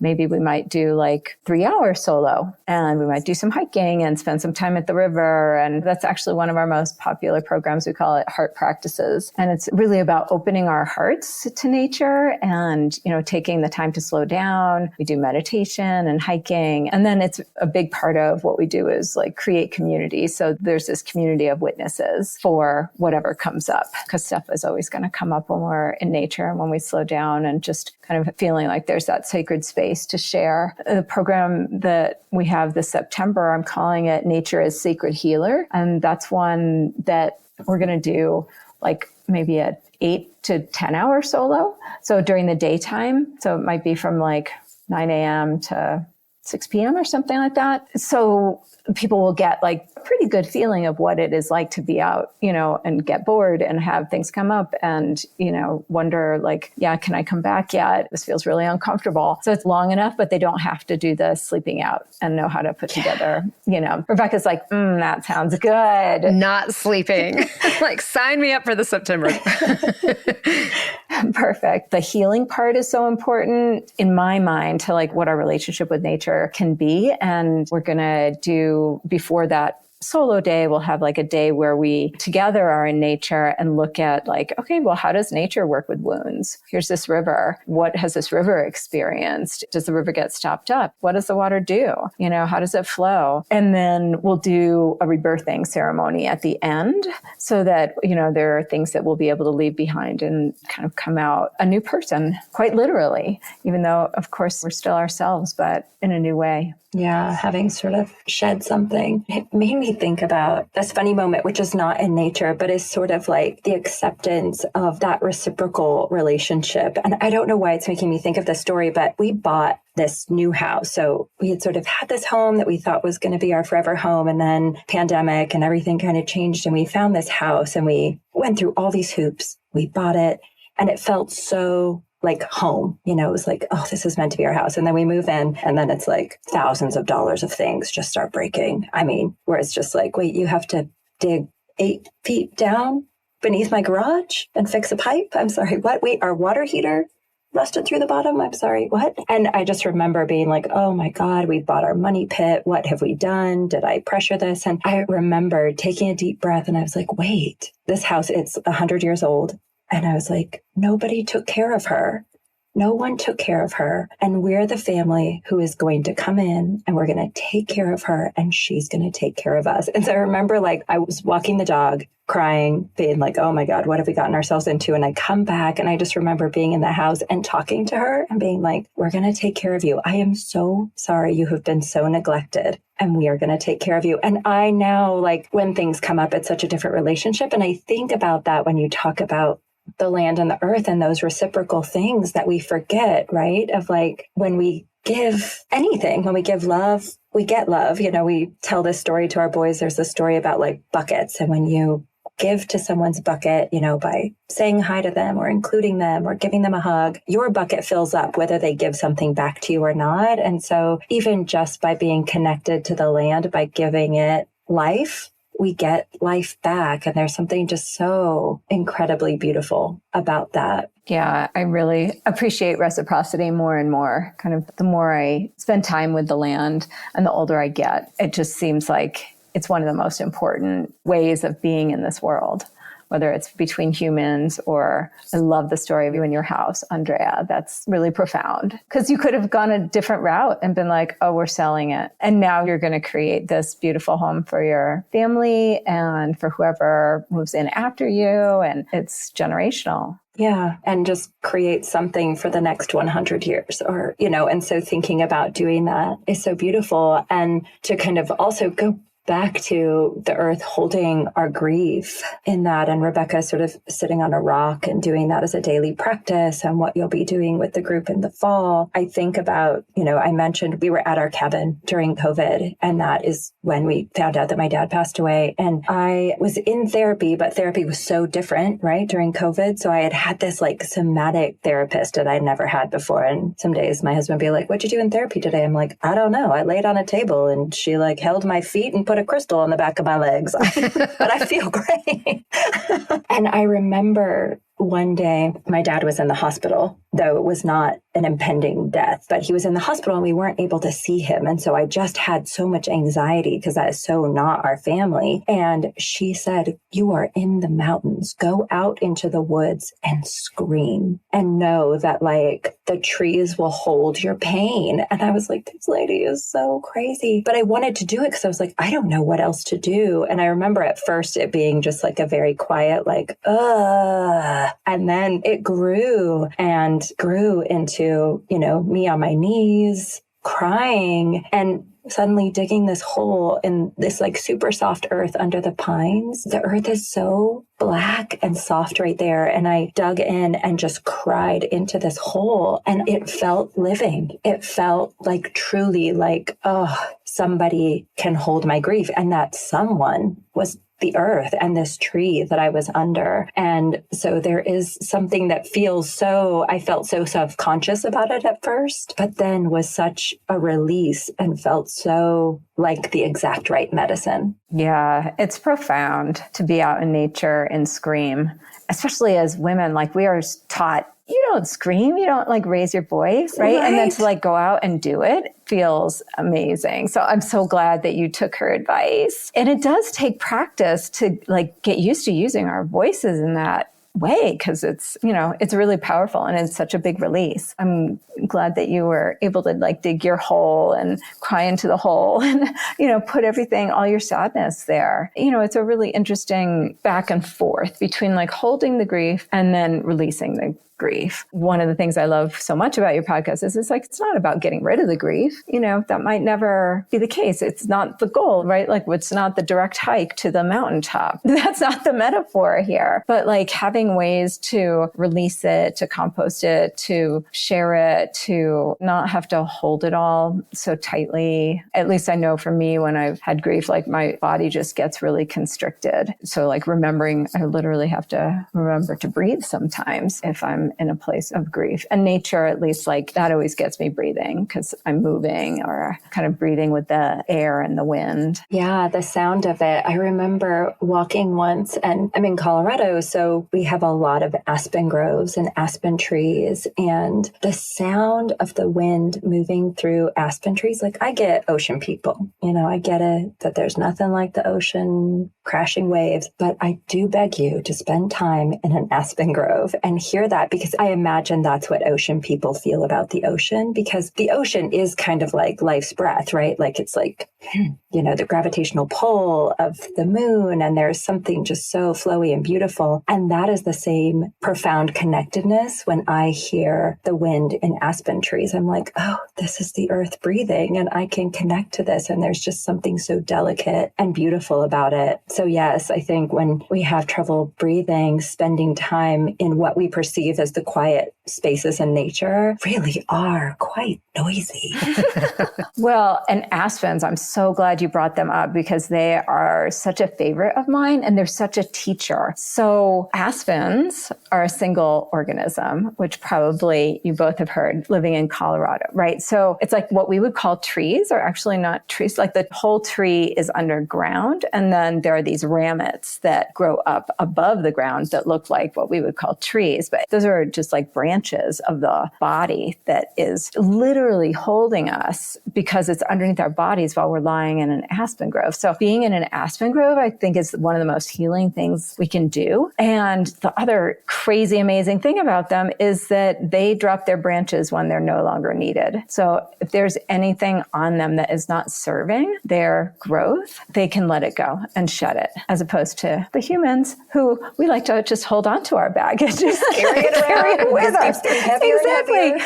maybe we might do like 3-hour solo and we might do some hiking and spend some time at the river. And that's actually one of our most popular programs. We call it Heart Practices. And it's really about opening our hearts to nature and, taking the time to slow down. We do meditation and hiking. And then it's a big part of what we do is like create community. So there's this community of witnesses readiness for whatever comes up, because stuff is always going to come up when we're in nature and when we slow down, and just kind of feeling like there's that sacred space to share. The program that we have this September, I'm calling it Nature as Sacred Healer. And that's one that we're going to do like maybe a 8 to 10 hour solo. So during the daytime, so it might be from like 9 a.m. to 6 p.m. or something like that. So people will get like a pretty good feeling of what it is like to be out, and get bored and have things come up and, wonder like, yeah, can I come back yet? This feels really uncomfortable. So it's long enough, but they don't have to do the sleeping out and know how to put together, Rebecca's like, that sounds good. Not sleeping. Like, sign me up for the September. Perfect. The healing part is so important in my mind to like what our relationship with nature can be. And we're going to do before that solo day, we'll have like a day where we together are in nature and look at like, okay, well, how does nature work with wounds? Here's this river. What has this river experienced? Does the river get stopped up? What does the water do? How does it flow? And then we'll do a rebirthing ceremony at the end so that, there are things that we'll be able to leave behind and kind of come out a new person, quite literally, even though, of course, we're still ourselves, but in a new way. Yeah, having sort of shed something. It made me think about this funny moment, which is not in nature, but is sort of like the acceptance of that reciprocal relationship. And I don't know why it's making me think of this story, but we bought this new house. So we had sort of had this home that we thought was going to be our forever home. And then pandemic and everything kind of changed. And we found this house and we went through all these hoops. We bought it and it felt so like home, it was like, oh, this is meant to be our house. And then we move in and then it's like thousands of dollars of things just start breaking. I mean, where it's just like, wait, you have to dig 8 feet down beneath my garage and fix a pipe. I'm sorry, what? Wait, our water heater rusted through the bottom. I'm sorry, what? And I just remember being like, oh my God, we bought our money pit. What have we done? Did I pressure this? And I remember taking a deep breath and I was like, wait, this house, it's 100 years old. And I was like, nobody took care of her. No one took care of her. And we're the family who is going to come in and we're going to take care of her and she's going to take care of us. And so I remember like I was walking the dog, crying, being like, oh my God, what have we gotten ourselves into? And I come back and I just remember being in the house and talking to her and being like, we're going to take care of you. I am so sorry you have been so neglected. And we are going to take care of you. And I now, like, when things come up, it's such a different relationship. And I think about that when you talk about the land and the earth and those reciprocal things that we forget, right? Of like, when we give anything, when we give love, we get love. We tell this story to our boys. There's this story about like buckets. And when you give to someone's bucket, by saying hi to them or including them or giving them a hug, your bucket fills up whether they give something back to you or not. And so even just by being connected to the land, by giving it life, we get life back. And there's something just so incredibly beautiful about that. Yeah, I really appreciate reciprocity more and more. Kind of the more I spend time with the land and the older I get, it just seems like it's one of the most important ways of being in this world, whether it's between humans or I love the story of you and your house, Andrea. That's really profound because you could have gone a different route and been like, oh, we're selling it. And now you're going to create this beautiful home for your family and for whoever moves in after you. And it's generational. Yeah. And just create something for the next 100 years or, and so thinking about doing that is so beautiful. And to kind of also go back to the earth holding our grief in that. And Rebecca sort of sitting on a rock and doing that as a daily practice and what you'll be doing with the group in the fall. I think about, I mentioned we were at our cabin during COVID, and that is when we found out that my dad passed away. And I was in therapy, but therapy was so different, right? During COVID. So I had this like somatic therapist that I'd never had before. And some days my husband would be like, what'd you do in therapy today? I'm like, I don't know. I laid on a table and she like held my feet and put a crystal on the back of my legs, but I feel great. And I remember one day my dad was in the hospital though it was not an impending death, but he was in the hospital and we weren't able to see him. And so I just had so much anxiety because that is so not our family. And she said, you are in the mountains, go out into the woods and scream and know that like the trees will hold your pain. And I was like, this lady is so crazy. But I wanted to do it because I was like, I don't know what else to do. And I remember at first it being just like a very quiet, like, and then it grew into, me on my knees, crying, and suddenly digging this hole in this like super soft earth under the pines. The earth is so black and soft right there. And I dug in and just cried into this hole, and it felt living. It felt like truly like, somebody can hold my grief. And that someone was the earth and this tree that I was under. And so there is something that I felt so self-conscious about it at first, but then was such a release and felt so like the exact right medicine. Yeah, it's profound to be out in nature and scream, especially as women. Like we are taught, you don't scream, you don't like raise your voice, right? And then to like go out and do it feels amazing. So I'm so glad that you took her advice. And it does take practice to like get used to using our voices in that way, because it's really powerful and it's such a big release. I'm glad that you were able to like dig your hole and cry into the hole and, put everything, all your sadness there. It's a really interesting back and forth between like holding the grief and then releasing the grief. One of the things I love so much about your podcast is it's not about getting rid of the grief. That might never be the case. It's not the goal, right? Like it's not the direct hike to the mountaintop. That's not the metaphor here, but like having ways to release it, to compost it, to share it, to not have to hold it all so tightly. At least I know for me, when I've had grief, like my body just gets really constricted. So like I literally have to remember to breathe sometimes if I'm in a place of grief. And nature, at least, like that always gets me breathing because I'm moving or kind of breathing with the air and the wind. Yeah, the sound of it. I remember walking once, and I'm in Colorado, so we have a lot of aspen groves and aspen trees, and the sound of the wind moving through aspen trees, like I get ocean people, I get it that there's nothing like the ocean, crashing waves, but I do beg you to spend time in an aspen grove and hear that, because I imagine that's what ocean people feel about the ocean, because the ocean is kind of like life's breath, right? Like it's like, the gravitational pull of the moon, and there's something just so flowy and beautiful. And that is the same profound connectedness when I hear the wind in aspen trees. I'm like, oh, this is the earth breathing, and I can connect to this. And there's just something so delicate and beautiful about it. So yes, I think when we have trouble breathing, spending time in what we perceive as the quiet spaces in nature really are quite noisy. Well, and aspens, I'm so glad you brought them up because they are such a favorite of mine and they're such a teacher. So aspens are a single organism, which probably you both have heard, living in Colorado, right? So it's like what we would call trees are actually not trees. Like the whole tree is underground. And then there are these ramets that grow up above the ground that look like what we would call trees. But those are just like branches of the body that is literally holding us because it's underneath our bodies while we're lying in an aspen grove. So being in an aspen grove, I think, is one of the most healing things we can do. And the other crazy, amazing thing about them is that they drop their branches when they're no longer needed. So if there's anything on them that is not serving their growth, they can let it go and shed it, as opposed to the humans who we like to just hold on to our baggage, just carry it with us. Exactly.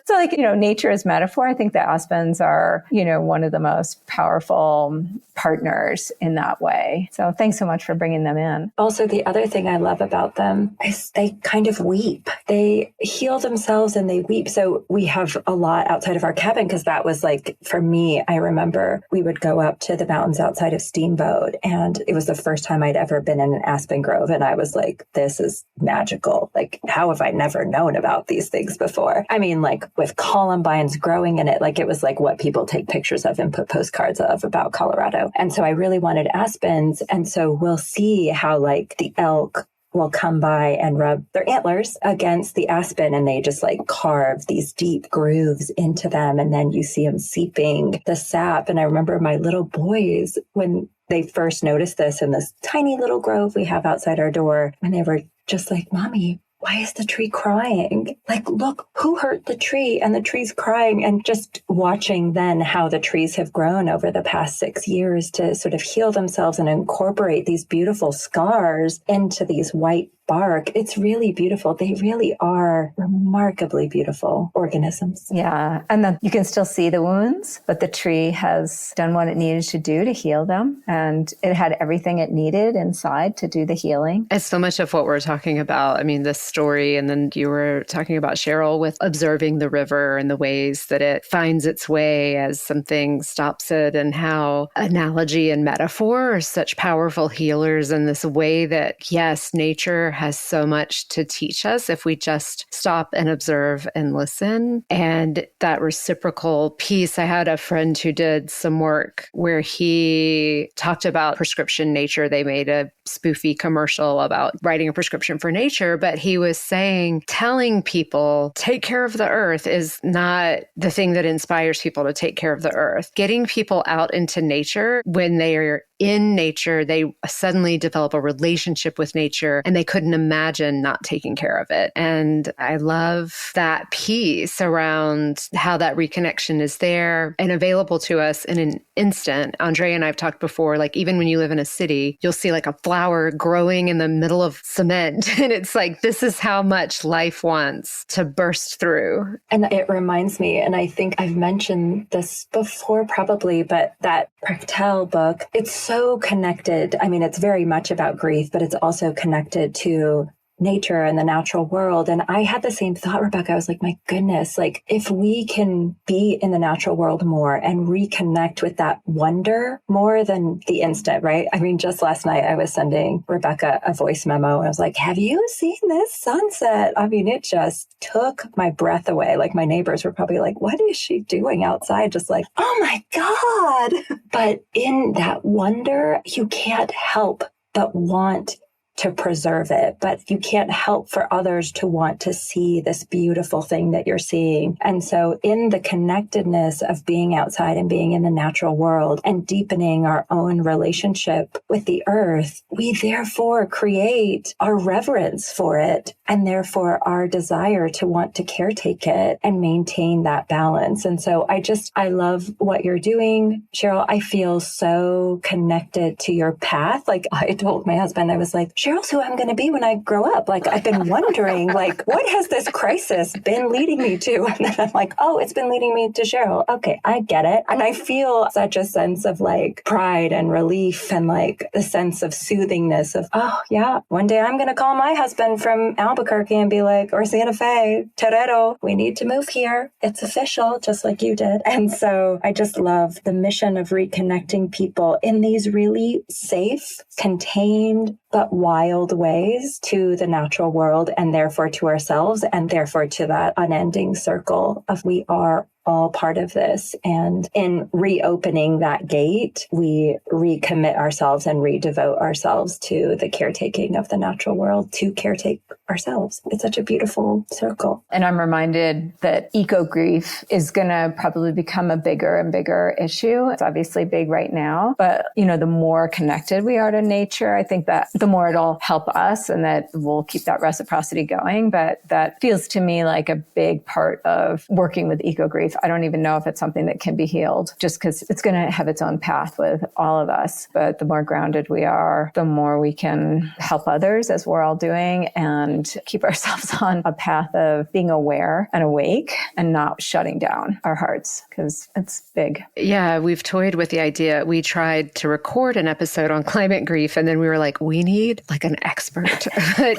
So like, nature is metaphor. I think the aspens are, one of the most powerful partners in that way. So thanks so much for bringing them in. Also, the other thing I love about them is they kind of weep. They heal themselves and they weep. So we have a lot outside of our cabin because that was like, for me, I remember we would go up to the mountains outside of Steamboat, and it was the first time I'd ever been in an aspen grove. And I was like, this is magical. Like, how have I never known about these things before? I mean, like with columbines growing in it, like it was like what people take pictures of and put postcards of about Colorado. And so I really wanted aspens. And so we'll see how like the elk will come by and rub their antlers against the aspen, and they just like carve these deep grooves into them. And then you see them seeping the sap. And I remember my little boys, when they first noticed this in this tiny little grove we have outside our door, and they were just like, Mommy, why is the tree crying? Like, look, who hurt the tree? And the tree's crying. And just watching then how the trees have grown over the past 6 years to sort of heal themselves and incorporate these beautiful scars into these white bark. It's really beautiful. They really are remarkably beautiful organisms. Yeah. And then you can still see the wounds, but the tree has done what it needed to do to heal them. And it had everything it needed inside to do the healing. It's so much of what we're talking about. I mean, this story, and then you were talking about Cheryl with observing the river and the ways that it finds its way as something stops it, and how analogy and metaphor are such powerful healers in this way that, yes, nature has so much to teach us if we just stop and observe and listen. And that reciprocal piece, I had a friend who did some work where he talked about prescription nature. They made a spoofy commercial about writing a prescription for nature, but he was saying, telling people, take care of the earth is not the thing that inspires people to take care of the earth. Getting people out into nature, when they are in nature, they suddenly develop a relationship with nature, and they couldn't imagine not taking care of it. And I love that piece around how that reconnection is there and available to us in an instant. Andrea and I have talked before, like even when you live in a city, you'll see like a flower growing in the middle of cement. And it's like, this is how much life wants to burst through. And it reminds me, and I think I've mentioned this before probably, but that Prechtel book, it's so connected. I mean, it's very much about grief, but it's also connected to nature and the natural world. And I had the same thought, Rebecca. I was like, my goodness, like if we can be in the natural world more and reconnect with that wonder more than the instant, right? I mean, just last night I was sending Rebecca a voice memo and I was like, have you seen this sunset? I mean, it just took my breath away. Like my neighbors were probably like, what is she doing outside? Just like, oh my God. But in that wonder, you can't help but want to preserve it, but you can't help for others to want to see this beautiful thing that you're seeing. And so in the connectedness of being outside and being in the natural world and deepening our own relationship with the earth, we therefore create our reverence for it and therefore our desire to want to caretake it and maintain that balance. And so I love what you're doing, Cheryl. I feel so connected to your path. Like I told my husband, I was like, Cheryl's who I'm going to be when I grow up. Like, I've been wondering, like, what has this crisis been leading me to? And then I'm like, oh, it's been leading me to Cheryl. Okay, I get it. And I feel such a sense of like pride and relief and like the sense of soothingness of, oh yeah, one day I'm going to call my husband from Albuquerque and be like, or Santa Fe, Toretto, we need to move here. It's official, just like you did. And so I just love the mission of reconnecting people in these really safe, contained, but wild ways to the natural world and therefore to ourselves and therefore to that unending circle of we are all part of this. And in reopening that gate, we recommit ourselves and redevote ourselves to the caretaking of the natural world to caretake ourselves. It's such a beautiful circle. And I'm reminded that eco-grief is going to probably become a bigger and bigger issue. It's obviously big right now, but the more connected we are to nature, I think that the more it'll help us and that we'll keep that reciprocity going. But that feels to me like a big part of working with eco-grief. I don't even know if it's something that can be healed just because it's going to have its own path with all of us. But the more grounded we are, the more we can help others as we're all doing and keep ourselves on a path of being aware and awake and not shutting down our hearts because it's big. Yeah, we've toyed with the idea. We tried to record an episode on climate grief and then we were like, we need like an expert. But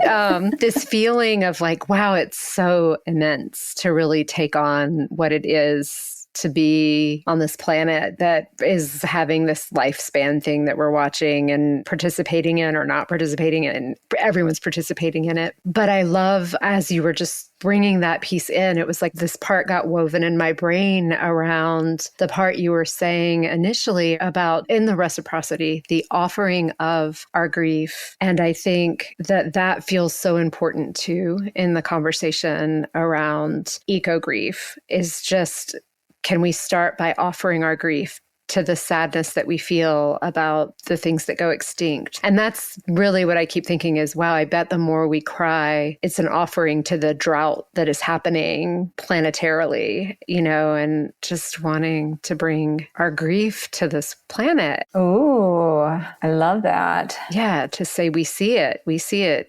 this feeling of like, wow, it's so immense to really take on what it is to be on this planet that is having this lifespan thing that we're watching and participating in or not participating in. And everyone's participating in it. But I love, as you were just bringing that piece in, it was like this part got woven in my brain around the part you were saying initially about in the reciprocity, the offering of our grief. And I think that that feels so important too in the conversation around eco grief is just, can we start by offering our grief to the sadness that we feel about the things that go extinct? And that's really what I keep thinking is, wow, I bet the more we cry, it's an offering to the drought that is happening planetarily, and just wanting to bring our grief to this planet. Oh, I love that. Yeah, to say we see it,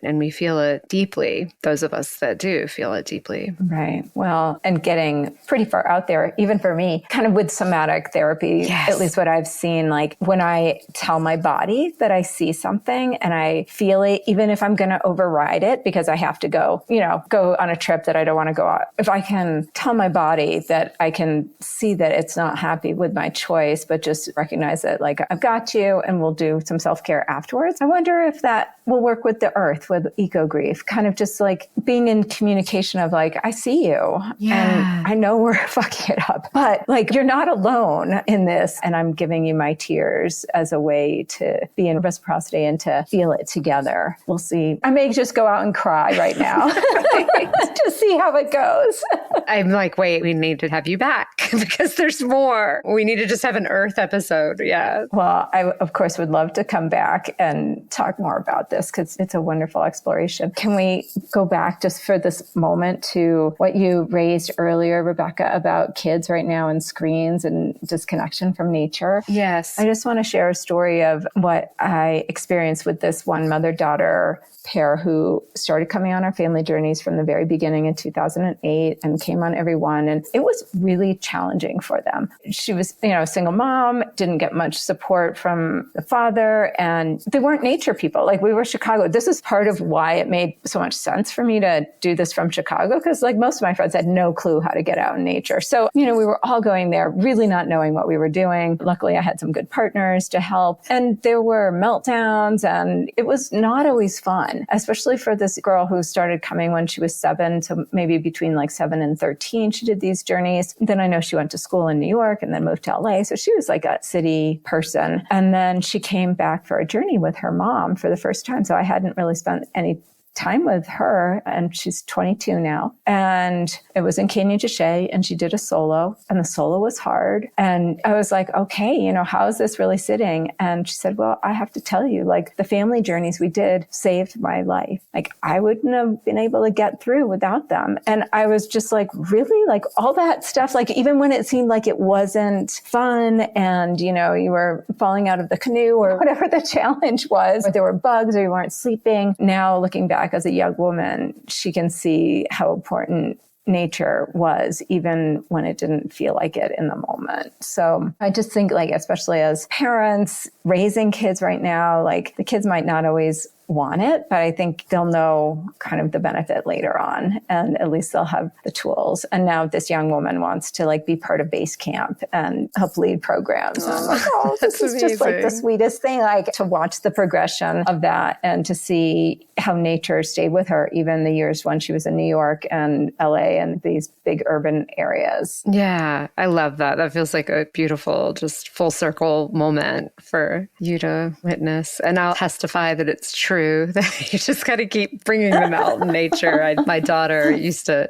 and we feel it deeply. Those of us that do feel it deeply. Right. Well, and getting pretty far out there, even for me, kind of with somatic therapy. Yes. At least what I've seen, like when I tell my body that I see something and I feel it, even if I'm going to override it because I have to go on a trip that I don't want to go on. If I can tell my body that I can see that it's not happy with my choice, but just recognize it, like I've got you and we'll do some self-care afterwards. I wonder if that will work with the earth, with eco grief, kind of just like being in communication of like, I see you and I know we're fucking it up, but like, you're not alone in this. And I'm giving you my tears as a way to be in reciprocity and to feel it together. We'll see. I may just go out and cry right now to see how it goes. I'm like, wait, we need to have you back because there's more. We need to just have an Earth episode. Yeah. Well, I, of course, would love to come back and talk more about this because it's a wonderful exploration. Can we go back just for this moment to what you raised earlier, Rebecca, about kids right now and screens and disconnection from nature? Yes. I just want to share a story of what I experienced with this one mother-daughter pair who started coming on our family journeys from the very beginning in 2008 and came on every one. And it was really challenging for them. She was, a single mom, didn't get much support from the father, and they weren't nature people. Like we were Chicago. This is part of why it made so much sense for me to do this from Chicago, because like most of my friends had no clue how to get out in nature. So, we were all going there really not knowing what we were doing. Luckily, I had some good partners to help. And there were meltdowns and it was not always fun, especially for this girl who started coming when she was 7 to maybe between like 7 and 13. She did these journeys. Then I know she went to school in New York and then moved to LA. So she was like a city person. And then she came back for a journey with her mom for the first time. So I hadn't really spent any time with her, and she's 22 now. And it was in Canyon de Chelly, and she did a solo, and the solo was hard. And I was like, okay, how is this really sitting? And she said, well, I have to tell you, like the family journeys we did saved my life. Like I wouldn't have been able to get through without them. And I was just like, really? Like all that stuff, like even when it seemed like it wasn't fun and, you were falling out of the canoe or whatever the challenge was, or there were bugs or you weren't sleeping. Now looking back as a young woman, she can see how important nature was, even when it didn't feel like it in the moment. So I just think like, especially as parents raising kids right now, like the kids might not always want it, but I think they'll know kind of the benefit later on, and at least they'll have the tools. And now this young woman wants to like be part of base camp and help lead programs. And I'm like, oh, this is just like the sweetest thing, like to watch the progression of that and to see how nature stayed with her even the years when she was in New York and LA and these big urban areas. Yeah, I love that. That feels like a beautiful, just full circle moment for you to witness. And I'll testify that it's true that you just got to keep bringing them out in nature. My daughter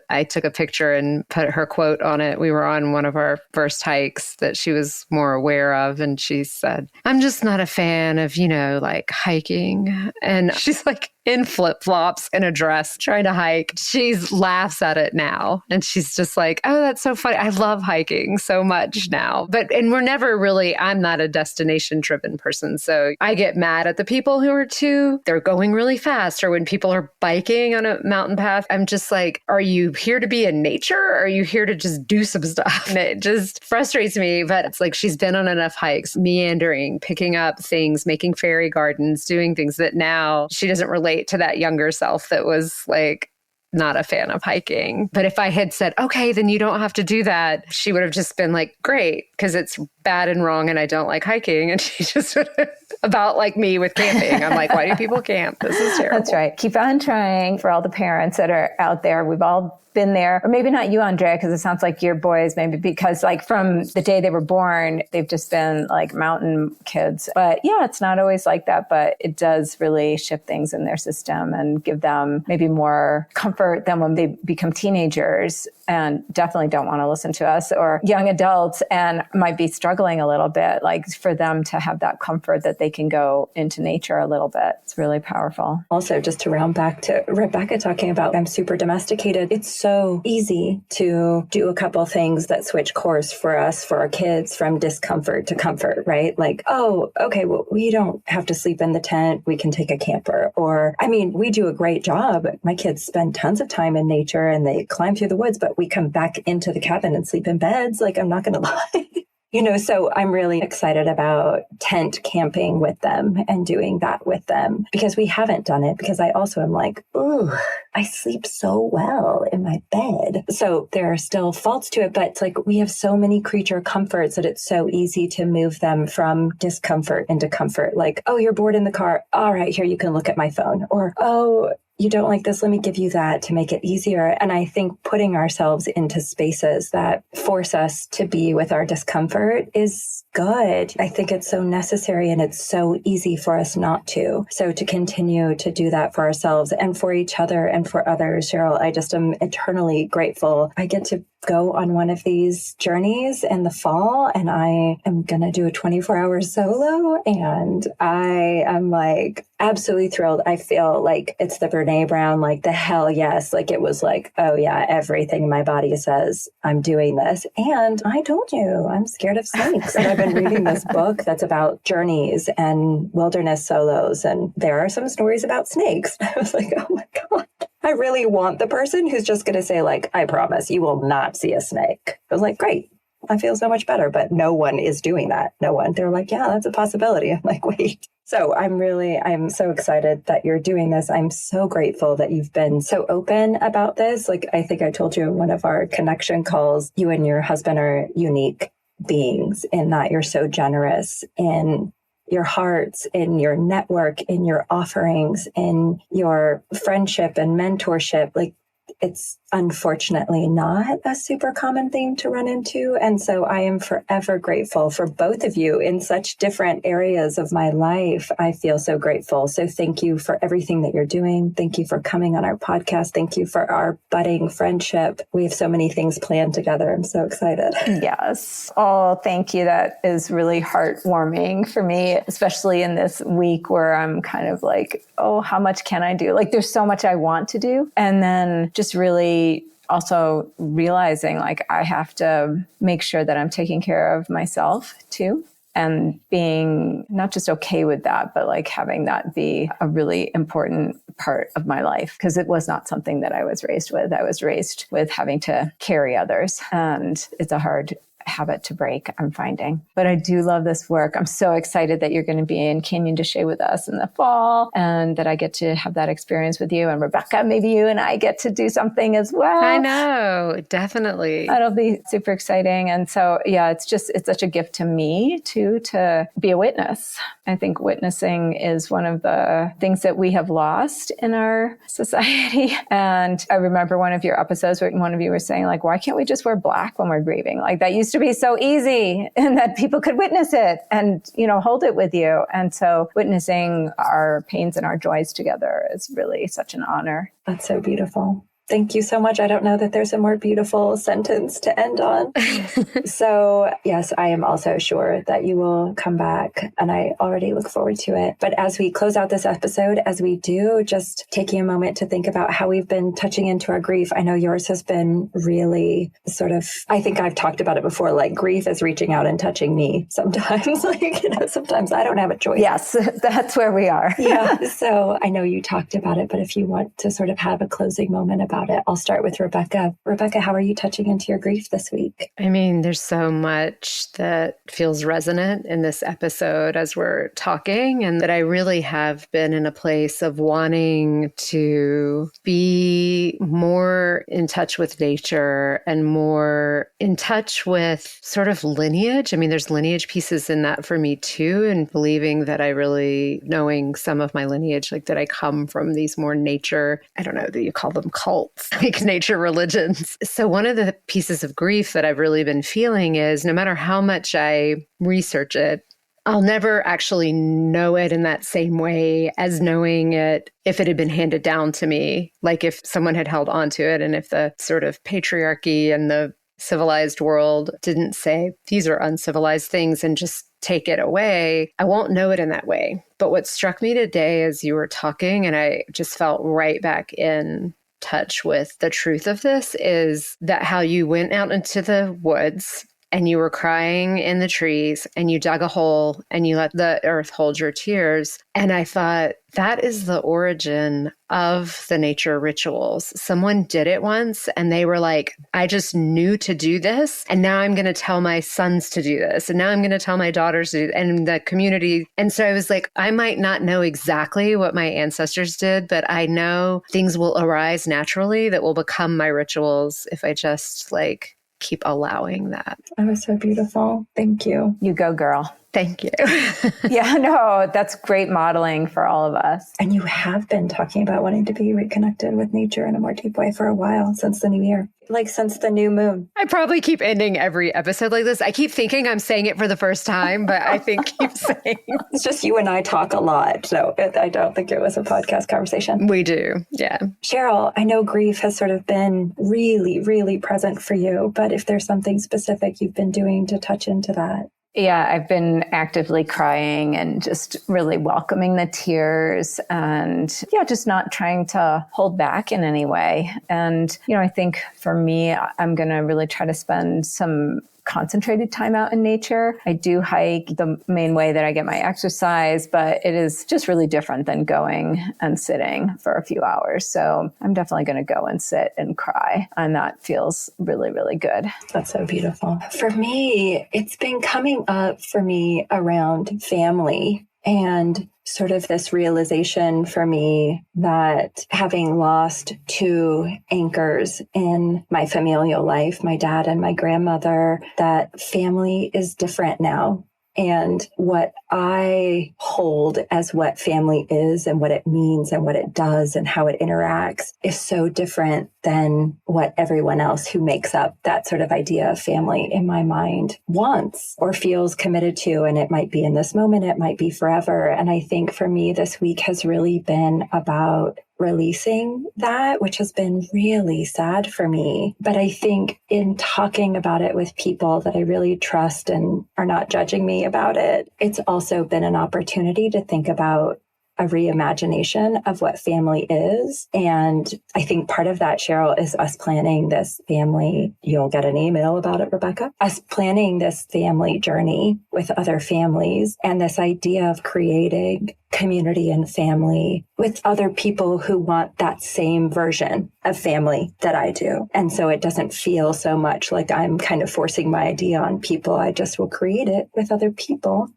I took a picture and put her quote on it. We were on one of our first hikes that she was more aware of. And she said, I'm just not a fan of, like hiking. And she's like, in flip-flops in a dress trying to hike. She laughs at it now. And she's just like, oh, that's so funny. I love hiking so much now. And we're never really, I'm not a destination-driven person. So I get mad at the people who are they're going really fast. Or when people are biking on a mountain path, I'm just like, are you here to be in nature? Or are you here to just do some stuff? And it just frustrates me. But it's like she's been on enough hikes, meandering, picking up things, making fairy gardens, doing things that now she doesn't relate to that younger self that was like not a fan of hiking. But if I had said, okay, then you don't have to do that, she would have just been like, great, because it's bad and wrong and I don't like hiking. And she just would have, about like me with camping. I'm like, why do people camp? This is terrible. That's right. Keep on trying for all the parents that are out there. We've all been there, or maybe not you, Andrea, because it sounds like your boys, maybe because like from the day they were born, they've just been like mountain kids. But yeah, it's not always like that, but it does really shift things in their system and give them maybe more comfort than when they become teenagers and definitely don't want to listen to us, or young adults and might be struggling a little bit, like for them to have that comfort that they can go into nature a little bit. It's really powerful. Also, just to round back to Rebecca talking about I'm super domesticated, it's so easy to do a couple things that switch course for us, for our kids, from discomfort to comfort, right? Like, oh, okay, well, we don't have to sleep in the tent. We can take a camper. Or, I mean, we do a great job. My kids spend tons of time in nature and they climb through the woods, but we come back into the cabin and sleep in beds. Like, I'm not going to lie. So I'm really excited about tent camping with them and doing that with them, because we haven't done it, because I also am like, ooh, I sleep so well in my bed. So there are still faults to it, but it's like we have so many creature comforts that it's so easy to move them from discomfort into comfort. Like, oh, you're bored in the car. All right, here, you can look at my phone. Or, oh, you don't like this, let me give you that to make it easier. And I think putting ourselves into spaces that force us to be with our discomfort is good. I think it's so necessary and it's so easy for us not to. So to continue to do that for ourselves and for each other and for others, Cheryl, I just am eternally grateful. I get to go on one of these journeys in the fall, and I am going to do a 24-hour solo, and I am like absolutely thrilled. I feel like it's the Brene Brown, like the hell yes. Like it was like, oh yeah, everything in my body says I'm doing this. And I told you, I'm scared of snakes. And I've been reading this book that's about journeys and wilderness solos, and there are some stories about snakes. I was like, oh my God. I really want the person who's just going to say, like, I promise you will not see a snake. I was like, great. I feel so much better. But no one is doing that. No one. They're like, yeah, that's a possibility. I'm like, wait. So I'm so excited that you're doing this. I'm so grateful that you've been so open about this. Like, I think I told you in one of our connection calls, you and your husband are unique beings in that you're so generous in your hearts, in your network, in your offerings, in your friendship and mentorship. Like, it's unfortunately not a super common thing to run into. And so I am forever grateful for both of you in such different areas of my life. I feel so grateful. So thank you for everything that you're doing. Thank you for coming on our podcast. Thank you for our budding friendship. We have so many things planned together. I'm so excited. Yes. Oh, thank you. That is really heartwarming for me, especially in this week where I'm kind of like, oh, how much can I do? Like, there's so much I want to do. And then just really also realizing like I have to make sure that I'm taking care of myself too, and being not just okay with that, but like having that be a really important part of my life, because it was not something that I was raised with. I was raised with having to carry others, and it's a hard habit to break, I'm finding. But I do love this work. I'm so excited that you're going to be in Canyon de Chelly with us in the fall, and that I get to have that experience with you. And Rebecca, maybe you and I get to do something as well. I know, definitely. That'll be super exciting. And so, yeah, it's such a gift to me too, to be a witness. I think witnessing is one of the things that we have lost in our society. And I remember one of your episodes where one of you were saying like, why can't we just wear black when we're grieving? Like that used to be so easy, and that people could witness it and, hold it with you. And so witnessing our pains and our joys together is really such an honor. That's so beautiful. Thank you so much. I don't know that there's a more beautiful sentence to end on. So yes, I am also sure that you will come back, and I already look forward to it. But as we close out this episode, as we do, just taking a moment to think about how we've been touching into our grief. I know yours has been really sort of, I think I've talked about it before, like grief is reaching out and touching me sometimes. Sometimes I don't have a choice. Yes, that's where we are. Yeah. So I know you talked about it, but if you want to sort of have a closing moment about about it. I'll start with Rebecca. Rebecca, how are you touching into your grief this week? I mean, there's so much that feels resonant in this episode as we're talking, and that I really have been in a place of wanting to be more in touch with nature and more in touch with sort of lineage. I mean, there's lineage pieces in that for me too, and believing that I really, knowing some of my lineage, like that I come from these more nature, I don't know that you call them cults, like nature religions. So one of the pieces of grief that I've really been feeling is no matter how much I research it, I'll never actually know it in that same way as knowing it if it had been handed down to me, like if someone had held on to it and if the sort of patriarchy and the civilized world didn't say, these are uncivilized things and just take it away, I won't know it in that way. But what struck me today as you were talking, and I just felt right back in touch with the truth of this, is that how you went out into the woods and you were crying in the trees and you dug a hole and you let the earth hold your tears. And I thought, that is the origin of the nature rituals. Someone did it once and they were like, I just knew to do this. And now I'm going to tell my sons to do this. And now I'm going to tell my daughters to do it, and the community. And so I was like, I might not know exactly what my ancestors did, but I know things will arise naturally that will become my rituals if I just like keep allowing that. That was so beautiful. Thank you. You go, girl. Thank you. Yeah, no, that's great modeling for all of us. And you have been talking about wanting to be reconnected with nature in a more deep way for a while, since the new year, like since the new moon. I probably keep ending every episode like this. I keep thinking I'm saying it for the first time, but I think keep saying. It's just you and I talk a lot, so I don't think it was a podcast conversation. We do, yeah. Cheryl, I know grief has sort of been really, really present for you, but if there's something specific you've been doing to touch into that. Yeah, I've been actively crying and just really welcoming the tears and, just not trying to hold back in any way. And, I think for me, I'm going to really try to spend some concentrated time out in nature. I do hike, the main way that I get my exercise, but it is just really different than going and sitting for a few hours. So I'm definitely going to go and sit and cry. And that feels really, really good. That's so beautiful. For me, it's been coming up for me around family and sort of this realization for me that having lost two anchors in my familial life, my dad and my grandmother, that family is different now. And what I hold as what family is and what it means and what it does and how it interacts is so different than what everyone else who makes up that sort of idea of family in my mind wants or feels committed to. And it might be in this moment, it might be forever. And I think for me, this week has really been about releasing that, which has been really sad for me. But I think in talking about it with people that I really trust and are not judging me about it, it's also been an opportunity to think about a reimagination of what family is. And I think part of that, Cheryl, is us planning this family. You'll get an email about it, Rebecca. Us planning this family journey with other families and this idea of creating community and family with other people who want that same version of family that I do. And so it doesn't feel so much like I'm kind of forcing my idea on people. I just will create it with other people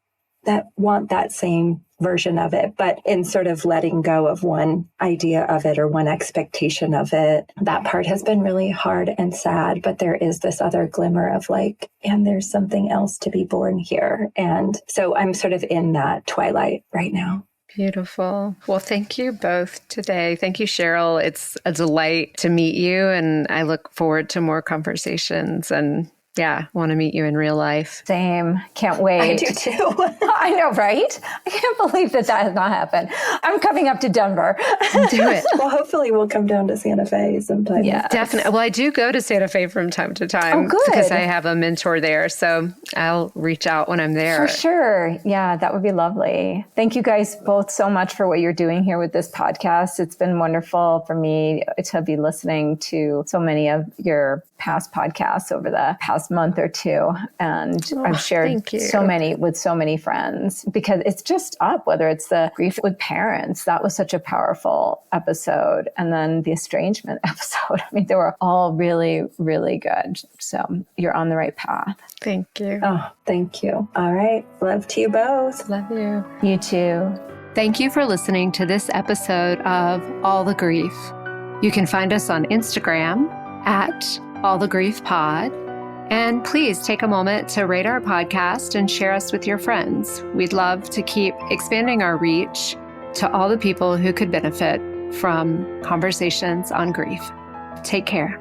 that want that same version of it, but in sort of letting go of one idea of it or one expectation of it. That part has been really hard and sad, but there is this other glimmer of like, and there's something else to be born here. And so I'm sort of in that twilight right now. Beautiful. Well, thank you both today. Thank you, Cheryl. It's a delight to meet you, and I look forward to more conversations and want to meet you in real life. Same. Can't wait. I do too. I know, right? I can't believe that has not happened. I'm coming up to Denver. Do it. Well, hopefully we'll come down to Santa Fe sometime. Yeah, definitely. Well, I do go to Santa Fe from time to time. Oh, good. Because I have a mentor there. So I'll reach out when I'm there. For sure. Yeah, that would be lovely. Thank you guys both so much for what you're doing here with this podcast. It's been wonderful for me to be listening to so many of your past podcasts over the past month or two. And I've shared so many friends, because it's just up, whether it's the grief with parents. That was such a powerful episode. And then the estrangement episode. I mean, they were all really, really good. So you're on the right path. Thank you. Oh, thank you. All right. Love to you both. Love you. You too. Thank you for listening to this episode of All the Grief. You can find us on Instagram at allthegriefpod. And please take a moment to rate our podcast and share us with your friends. We'd love to keep expanding our reach to all the people who could benefit from conversations on grief. Take care.